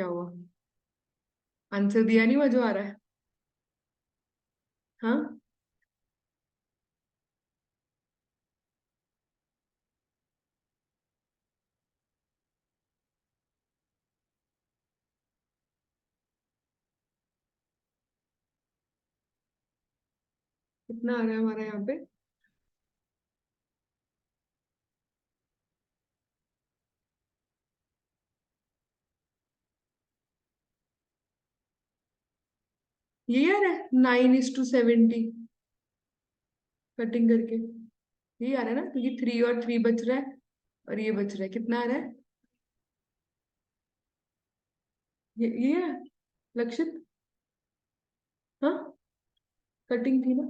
क्या हुआ? आंसर दिया नहीं हुआ जो आ रहा है? हाँ, कितना आ रहा है हमारा यहाँ पे? ये आ रहा है 9:70 कटिंग करके। ये आ रहा है ना, क्योंकि 3 और 3 बच रहा है और ये बच रहा है। कितना आ रहा है? ये है लक्षित। हाँ, कटिंग थी ना।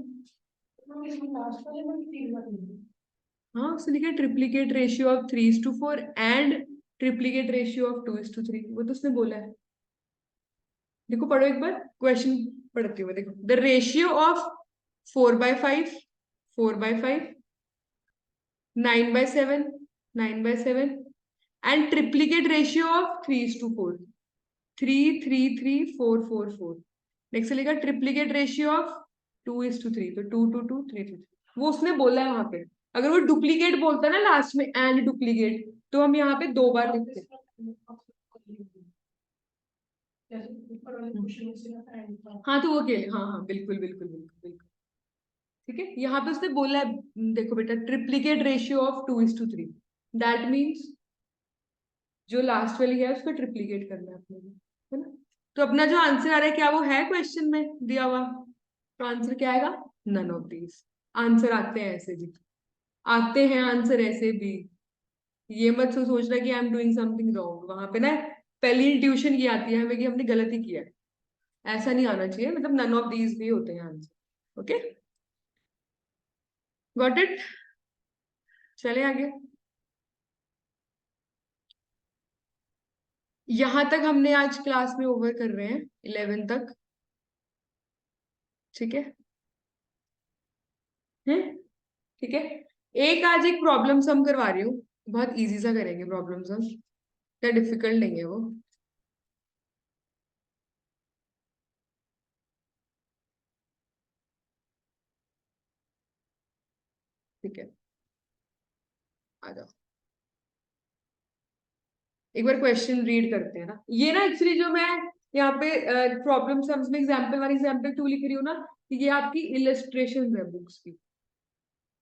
हाँ, उसने लिखा triplicate ratio of 3:4 and triplicate ratio of 2:3। वो तो उसने बोला है। देखो, पढ़ो एक बार क्वेश्चन। पढ़ती हूँ मैं, देखो। The ratio of 4/5, 4/5, 9/7, 9/7 and triplicate ratio of 3:4, 3:3:3:4:4:4। Next लिखा ट्रिप्लीकेट रेशियो ऑफ 2:3, तो 2:2:2:3:3। वो उसने बोला है वहां पे। अगर वो डुप्लीकेट बोलता ना लास्ट में, एंड डुप्लीकेट, तो हम यहाँ पे 2 बार लिखते। हाँ, तो वो के हाँ हाँ, बिल्कुल बिल्कुल बिल्कुल बिल्कुल। ठीक है, यहाँ पे उसने बोला है। देखो बेटा, triplicate ratio of 2:3। That means जो लास्ट वाली है उसको ट्रिप्लीकेट करना है अपने को, है ना? तो अपना जो आंसर आ रहा है, क्या वो है क्वेश्चन में दिया हुआ? तो आंसर क्या आएगा? None of these. आंसर आते हैं ऐसे भी, आते हैं आंसर ऐसे भी। ये मत सोचना कि I am doing something wrong वहां पे ना। पहली इंट्यूशन ये आती है हमें कि हमने गलत ही किया है। ऐसा नहीं आना चाहिए, मतलब नन ऑफ दीज भी होते हैं आंसर। Okay, got it? चले आगे। यहां तक हमने आज क्लास में ओवर कर रहे हैं 11 तक। ठीक है। हैं? ठीक है। एक आज एक प्रॉब्लम सम करवा रही हूँ। बहुत इजी सा करेंगे प्रॉब्लम सम, क्या डिफिकल्ट नहीं है वो। ठीक है, आ जाओ। एक बार क्वेश्चन रीड करते हैं ना। ये ना एक्चुअली जो मैं यहाँ पे प्रॉब्लम सम्स में एग्जाम्पल 1 एग्जाम्पल 2 लिख रही हूँ ना, ये आपकी इलस्ट्रेशन है बुक्स की।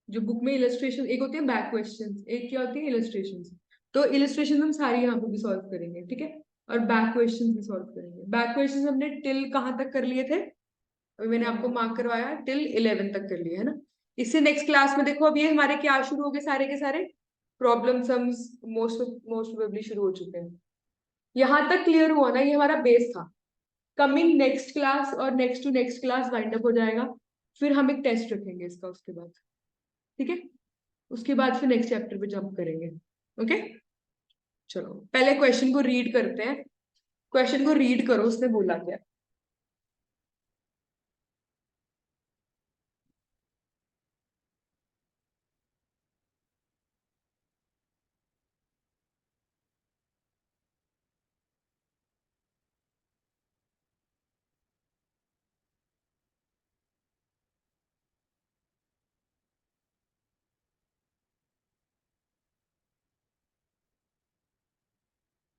जो बुक में इलस्ट्रेशन एक होती है, बैक क्वेश्चन, एक क्या होती है, इलस्ट्रेशन। तो इलस्ट्रेशन हम सारी यहाँ पे भी सॉल्व करेंगे, ठीक है? और बैक क्वेश्चन भी सॉल्व करेंगे। बैक क्वेश्चन हमने टिल कहाँ तक कर लिए थे? अभी मैंने आपको मार्क करवाया टिल 11 तक कर लिए, है ना? इससे नेक्स्ट क्लास में देखो, अब ये हमारे क्या शुरू हो गए, सारे के सारे problem sums most most probably शुरू हो चुके हैं। यहां तक क्लियर हुआ ना, ये हमारा बेस था। कमिंग नेक्स्ट क्लास और next to next class wind up हो जाएगा। फिर हम एक टेस्ट रखेंगे इसका उसके बाद। ठीक है, उसके बाद फिर नेक्स्ट चैप्टर पे जंप करेंगे। ओके, चलो पहले क्वेश्चन को रीड करते हैं। क्वेश्चन को रीड करो, उसने बोला क्या?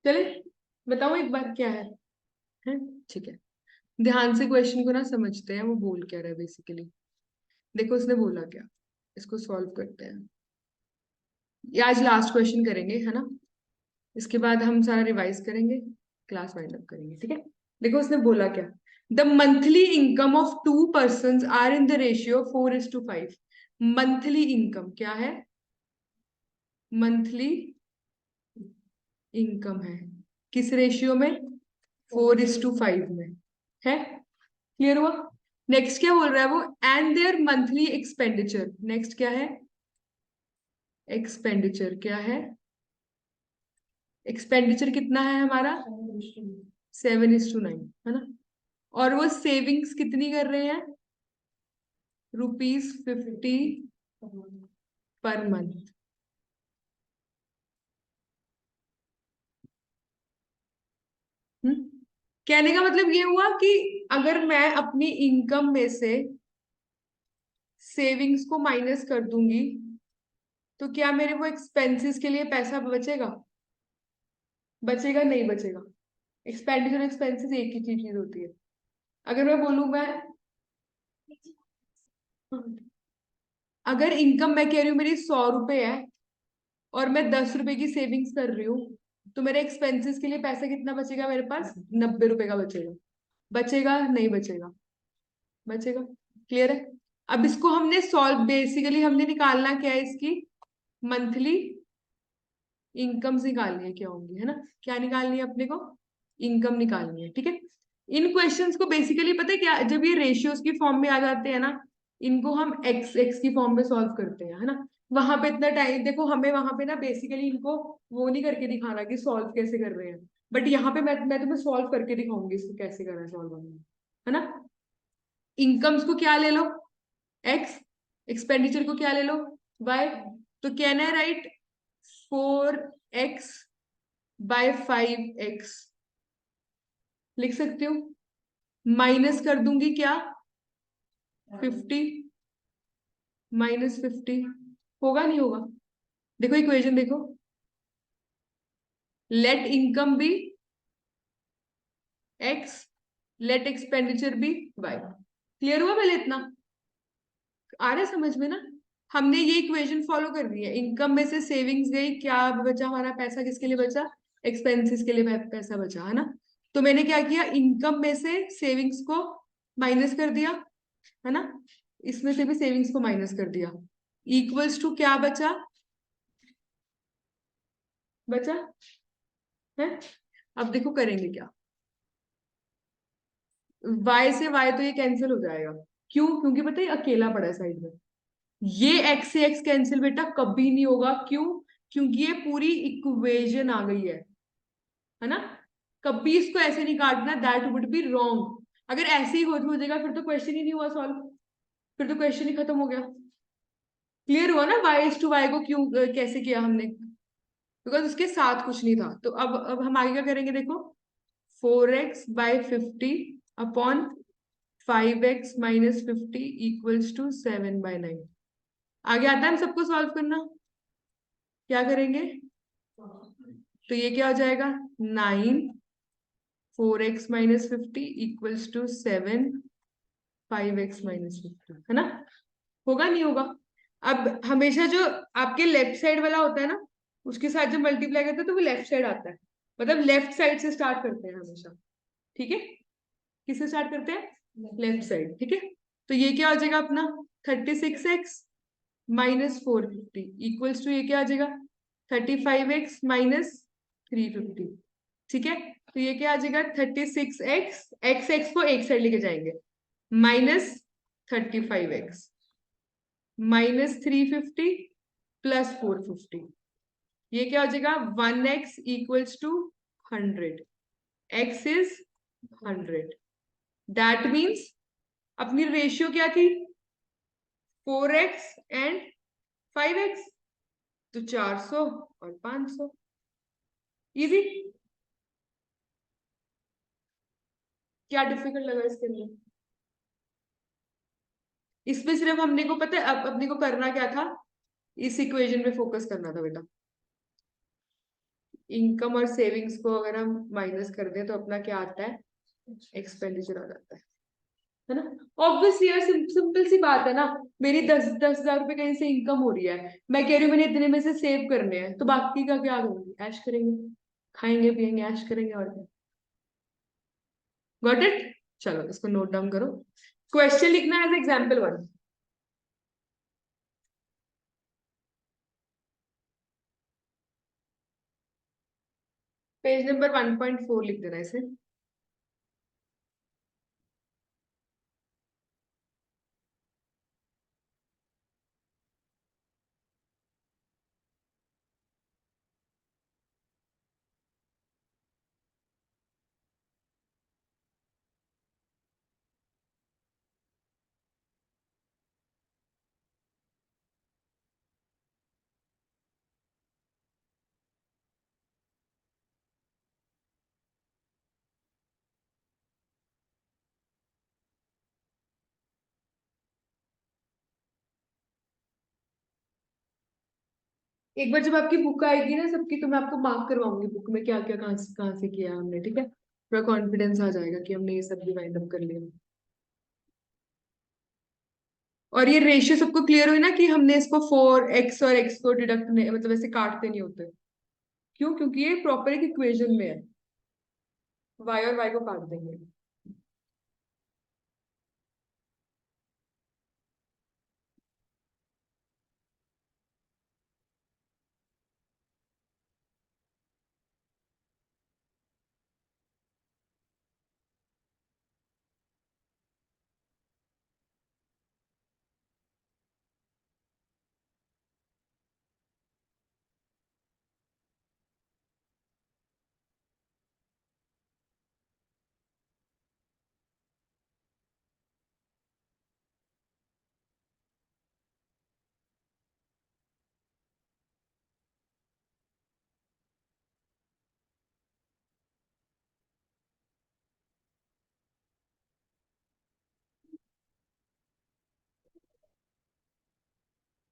चले, बताओ एक बार क्या है? ठीक है, ध्यान से क्वेश्चन को ना समझते हैं, वो बोल क्या रहा है बेसिकली। देखो उसने बोला क्या, इसको सॉल्व करते हैं। ये आज लास्ट क्वेश्चन करेंगे, है ना? इसके बाद हम सारा रिवाइज करेंगे, क्लास वाइंड अप करेंगे। ठीक है, देखो उसने बोला क्या। The monthly income of 2 person are in the ratio 4:5। Monthly income क्या है? मंथली इनकम है किस रेशियो में? 4:5 में। है? क्लियर हुआ? नेक्स्ट क्या बोल रहा है वो? And there monthly expenditure. Next क्या है? एक्सपेंडिचर क्या है? एक्सपेंडिचर कितना है हमारा? 7:9, है ना? और वो सेविंग्स कितनी कर रहे हैं? ₹50 पर मंथ। हम्म? कहने का मतलब ये हुआ कि अगर मैं अपनी इनकम में से सेविंग्स को माइनस कर दूंगी तो क्या मेरे वो एक्सपेंसेस के लिए पैसा बचेगा? बचेगा नहीं बचेगा? एक्सपेंडिचर एक्सपेंसेस एक ही चीज होती है। अगर मैं बोलूं मैं अगर इनकम मैं कह रही हूँ मेरी 100 रुपए है और मैं 10 रुपए की सेविंग्स कर रही हूँ, तो मेरे एक्सपेंसेस के लिए पैसा कितना बचेगा मेरे पास? 90 रुपए का बचेगा। बचेगा नहीं बचेगा? बचेगा। क्लियर है? अब इसको हमने सॉल्व, बेसिकली हमने निकालना क्या है, इसकी मंथली इनकम्स निकालनी है क्या होंगी, है ना? क्या निकालनी है अपने को? इनकम निकालनी है, ठीक है। इन क्वेश्चंस को बेसिकली पता है क्या, जब ये रेशियोज की फॉर्म में आ जाते हैं ना, इनको हम एक्स एक्स की फॉर्म में सॉल्व करते हैं, है ना? वहां पे इतना टाइम देखो, हमें वहां पे ना बेसिकली इनको वो नहीं करके दिखाना कि सॉल्व कैसे कर रहे हैं, बट यहाँ पे मैं तुम्हें सॉल्व करके दिखाऊंगी इसको कैसे करना है सॉल्व, है ना? इनकम्स को क्या ले लो? एक्स। एक्सपेंडिचर को क्या ले लो? वाई। तो कैन आई राइट 4x/5x? लिख सकती हूँ। माइनस कर दूंगी क्या? 50। -50 होगा नहीं होगा? देखो इक्वेशन देखो। Let income be x, let expenditure be y। Clear हुआ पहले इतना? आ रहा है समझ में ना? हमने ये इक्वेशन फॉलो कर रही है, इनकम में से सेविंग्स गई, क्या बचा हमारा पैसा, किसके लिए बचा? एक्सपेंसेस के लिए पैसा बचा, है ना? तो मैंने क्या किया, इनकम में से सेविंग्स को माइनस कर दिया, है ना? इसमें से भी सेविंग्स को माइनस कर दिया। इक्वल्स टू क्या बचा? बचा है। अब देखो करेंगे क्या। y से y तो ये कैंसिल हो जाएगा। क्यों? क्योंकि पता है ये अकेला पड़ा है साइड में। ये x से x कैंसिल बेटा कभी नहीं होगा। क्यों? क्योंकि ये पूरी इक्वेशन आ गई है ना? कभी इसको ऐसे नहीं काटना, दैट वुड बी रॉन्ग। अगर ऐसे ही हो जाएगा फिर तो क्वेश्चन ही नहीं हुआ सॉल्व, फिर तो क्वेश्चन ही खत्म हो गया। क्लियर हुआ ना y/y को क्यों कैसे किया हमने? बिकॉज उसके साथ कुछ नहीं था। तो अब हम आगे क्या करेंगे देखो। 4x/50 upon 5x - 50 equals to 7/9। आगे आता है हम सबको सॉल्व करना। क्या करेंगे? तो ये क्या हो जाएगा? 9 4x - 50 इक्वल्स टू 7 5x - 50, है ना? होगा नहीं होगा? अब हमेशा जो आपके लेफ्ट साइड वाला होता है ना, उसके साथ जो मल्टीप्लाई करते हैं तो वो लेफ्ट साइड आता है। मतलब लेफ्ट साइड से स्टार्ट करते हैं हमेशा, ठीक है? किससे स्टार्ट करते हैं? लेफ्ट साइड, ठीक है। तो ये क्या हो जाएगा अपना? 36x - 450 इक्वल्स टू ये क्या आ जाएगा? 35x - 350, ठीक है। तो ये क्या आ जाएगा? 36x, एक्स एक्स को एक साइड लेके जाएंगे, -35x -350 +450। ये क्या हो जाएगा? 1x equals to 100। x is 100। That means अपनी रेशियो क्या थी? 4x and 5x। तो 400 और 500। इजी। क्या डिफिकल्ट लगा इसके अंदर? इसमें सिर्फ हमने को पता है अब अपने को करना क्या था, इस इक्वेशन पे फोकस करना था बेटा। इनकम और सेविंग्स को अगर हम माइनस कर दें तो अपना क्या आता है? एक्सपेंडिचर आ जाता है ना? ऑब्वियसली यार, सिंपल सी बात है ना। मेरी 10,000 रुपए कहीं से इनकम हो रही है, मैं कह रही हूँ मैंने इतने में से सेव करने हैं, तो बाकी का क्या करूंगी? ऐश करेंगे, खाएंगे पिएंगे ऐश करेंगे, और क्या। Got it? चलो इसको नोट डाउन करो। क्वेश्चन लिखना है एज एग्जाम्पल 1। पेज नंबर 1.4 लिख देना इसे। एक बार जब आपकी बुक आएगी ना सबकी, तो मैं आपको मार्क करवाऊंगी बुक में क्या क्या कहाँ से किया हमने, ठीक है? थोड़ा कॉन्फिडेंस आ जाएगा कि हमने ये सब भी वाइंड अप कर लिया। और ये रेशियो सबको क्लियर हुई ना कि हमने इसको 4x और x को डिडक्ट नहीं, मतलब ऐसे काटते नहीं होते। क्यों? क्योंकि ये प्रॉपर एक इक्वेशन में है, y और y को काट देंगे।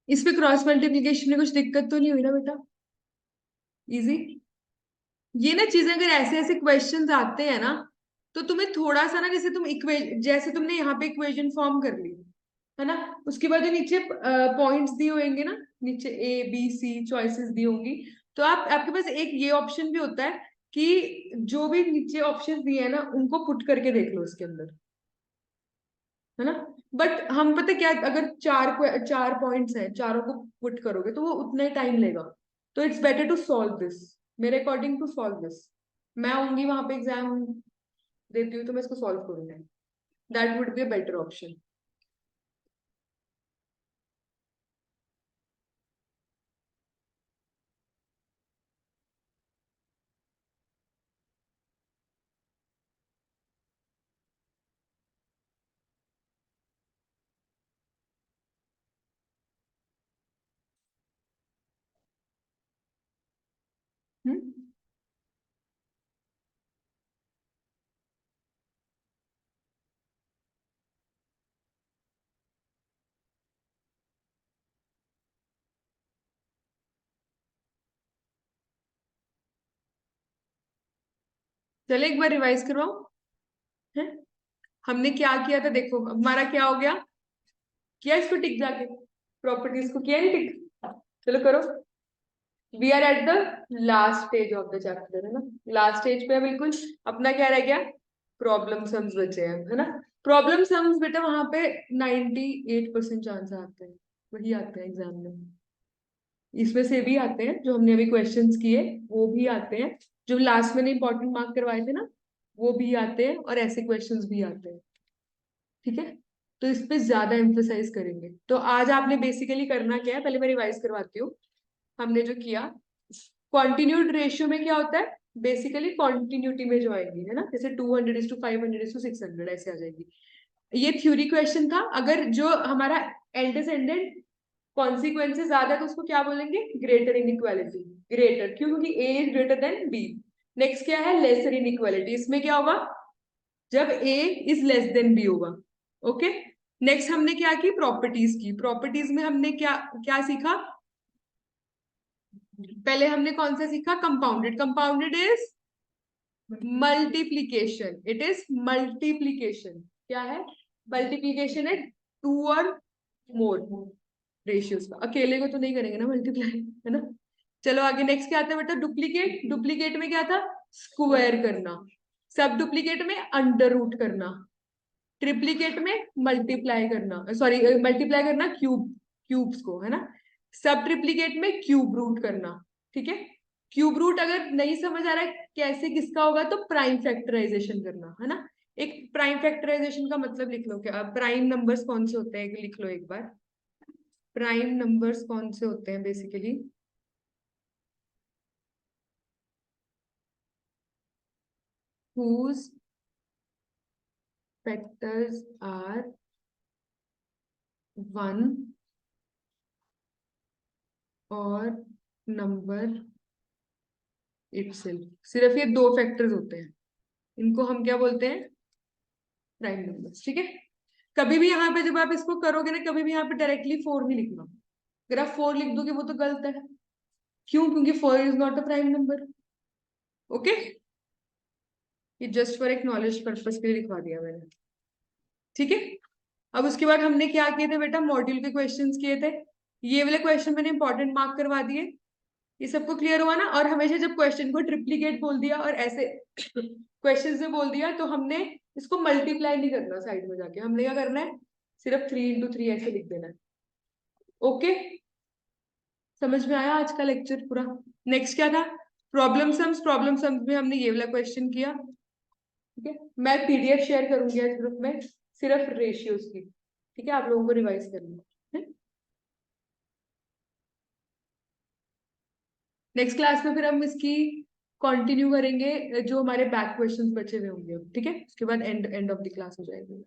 इस पे क्रॉस मल्टीप्लीकेशन में कुछ दिक्कत तो नहीं हुई ना बेटा? इजी। ये ना चीजें अगर ऐसे ऐसे क्वेश्चंस आते हैं ना, तो तुम्हें थोड़ा सा ना, जैसे तुम इक्वे जैसे तुमने यहाँ पे इक्वेशन फॉर्म कर ली है ना, उसके बाद जो नीचे पॉइंट्स दिए होंगे ना, नीचे A B C चॉइसेस दी होंगी, तो आप आपके पास एक ये ऑप्शन भी होता है कि जो भी नीचे ऑप्शन दिए हैं ना उनको पुट करके देख लो उसके अंदर, है ना? बट हम पता क्या, अगर चार पॉइंट्स हैं, चारों को पुट करोगे तो वो उतना ही टाइम लेगा। तो it's better to solve this, मेरे अकॉर्डिंग टू सॉल्व दिस। मैं आऊंगी वहां पे एग्जाम देती हूँ तो मैं इसको सॉल्व करूंगी। That would be a better option. चले एक बार रिवाइज करवाओ। है, हमने क्या किया था देखो, हमारा क्या हो गया, किया इसको टिक जाके, प्रॉपर्टीज को किया नहीं टिक? चलो करो। We are at the last stage of the chapter, है ना? लास्ट स्टेज पे है बिल्कुल। अपना क्या रह गया? प्रॉब्लम सम्स बचे हैं, है ना? प्रॉब्लम सम्स बेटा वहां पे 98% चांस आते हैं, वही आते हैं एग्जाम में। इसमें से भी आते हैं जो हमने अभी क्वेश्चंस किए, वो भी आते हैं। जो लास्ट में इंपॉर्टेंट मार्क करवाए थे ना, वो भी आते हैं, और ऐसे क्वेश्चंस भी आते हैं। ठीक है? तो इस पे ज्यादा एम्फोसाइज करेंगे। तो आज आपने बेसिकली करना क्या है, पहले मैं रिवाइज करवाती हूँ। हमने जो किया, कॉन्टिन्यूड रेशियो में क्या होता है, बेसिकली कॉन्टिन्यूटी में जो आएगी, है ना, जैसे 200:500:600 ऐसे आ जाएगी। ये थ्योरी क्वेश्चन था। अगर जो हमारा एंटीसेंडेंट कॉन्सिक्वेंसेस ज्यादा है तो उसको क्या बोलेंगे? Greater inequality. ग्रेटर क्यों? क्योंकि A is greater than B. Next क्या है? Lesser inequality. इसमें क्या होगा? जब A is less than B होगा। ओके। नेक्स्ट हमने क्या की? प्रॉपर्टीज की। प्रॉपर्टीज में हमने क्या क्या सीखा? पहले हमने कौन सा सीखा? Compounded. Compounded is multiplication. It is multiplication. क्या है? मल्टीप्लीकेशन है टू और मोर रेशियोज का। अकेले को तो नहीं करेंगे ना मल्टीप्लाई, है ना? चलो आगे नेक्स्ट क्या आता है बेटा? डुप्लीकेट। डुप्लीकेट में क्या था? स्क्वायर करना। सब डुप्लीकेट में अंडर रूट करना। ट्रिप्लीकेट में मल्टीप्लाई करना, सॉरी मल्टीप्लाई करना क्यूब्स को, है ना? सब ट्रिप्लीकेट में क्यूब रूट करना। ठीक है? क्यूब रूट अगर नहीं समझ आ रहा है कैसे किसका होगा, तो प्राइम फैक्टराइजेशन करना, है ना? एक प्राइम फैक्टराइजेशन का मतलब लिख लो, क्या प्राइम नंबर्स कौन से होते हैं, लिख लो एक बार। प्राइम नंबर्स कौन से होते हैं बेसिकली? whose factors are 1 और नंबर इटसेल्फ। सिर्फ ये दो फैक्टर्स होते हैं, इनको हम क्या बोलते हैं? Prime numbers. ठीक है? कभी भी यहाँ पे जब आप इसको करोगे ना, कभी भी यहाँ पे डायरेक्टली 4 नहीं लिखना। अगर आप 4 लिख दोगे वो तो गलत है। क्यों? क्योंकि 4 is not a prime number. Okay, ये जस्ट फॉर एक नॉलेज पर्पज के लिए लिखवा दिया मैंने। ठीक है, अब उसके बाद हमने क्या किए थे बेटा? मॉड्यूल के क्वेश्चंस किए थे। ये वाले क्वेश्चन मैंने इंपॉर्टेंट मार्क करवा दिए। ये सबको क्लियर हुआ ना? और हमेशा जब क्वेश्चन को ट्रिप्लीकेट बोल दिया और ऐसे क्वेश्चन से बोल दिया तो हमने इसको मल्टीप्लाई नहीं करना, साइड में जाके हमने क्या करना है, सिर्फ 3 × 3 ऐसे लिख देना है। ओके, समझ में आया आज का लेक्चर पूरा? नेक्स्ट क्या था? Problem sums. प्रॉब्लम सम्स में हमने ये वाला क्वेश्चन किया। ठीक है, मैं पीडीएफ शेयर करूंगी आज ग्रुप में, सिर्फ रेशियोज की। ठीक है, आप लोगों को रिवाइज करना है। नेक्स्ट क्लास में फिर हम इसकी कंटिन्यू करेंगे, जो हमारे बैक क्वेश्चंस बचे हुए होंगे। ठीक है, उसके बाद एंड ऑफ द क्लास हो जाएगी।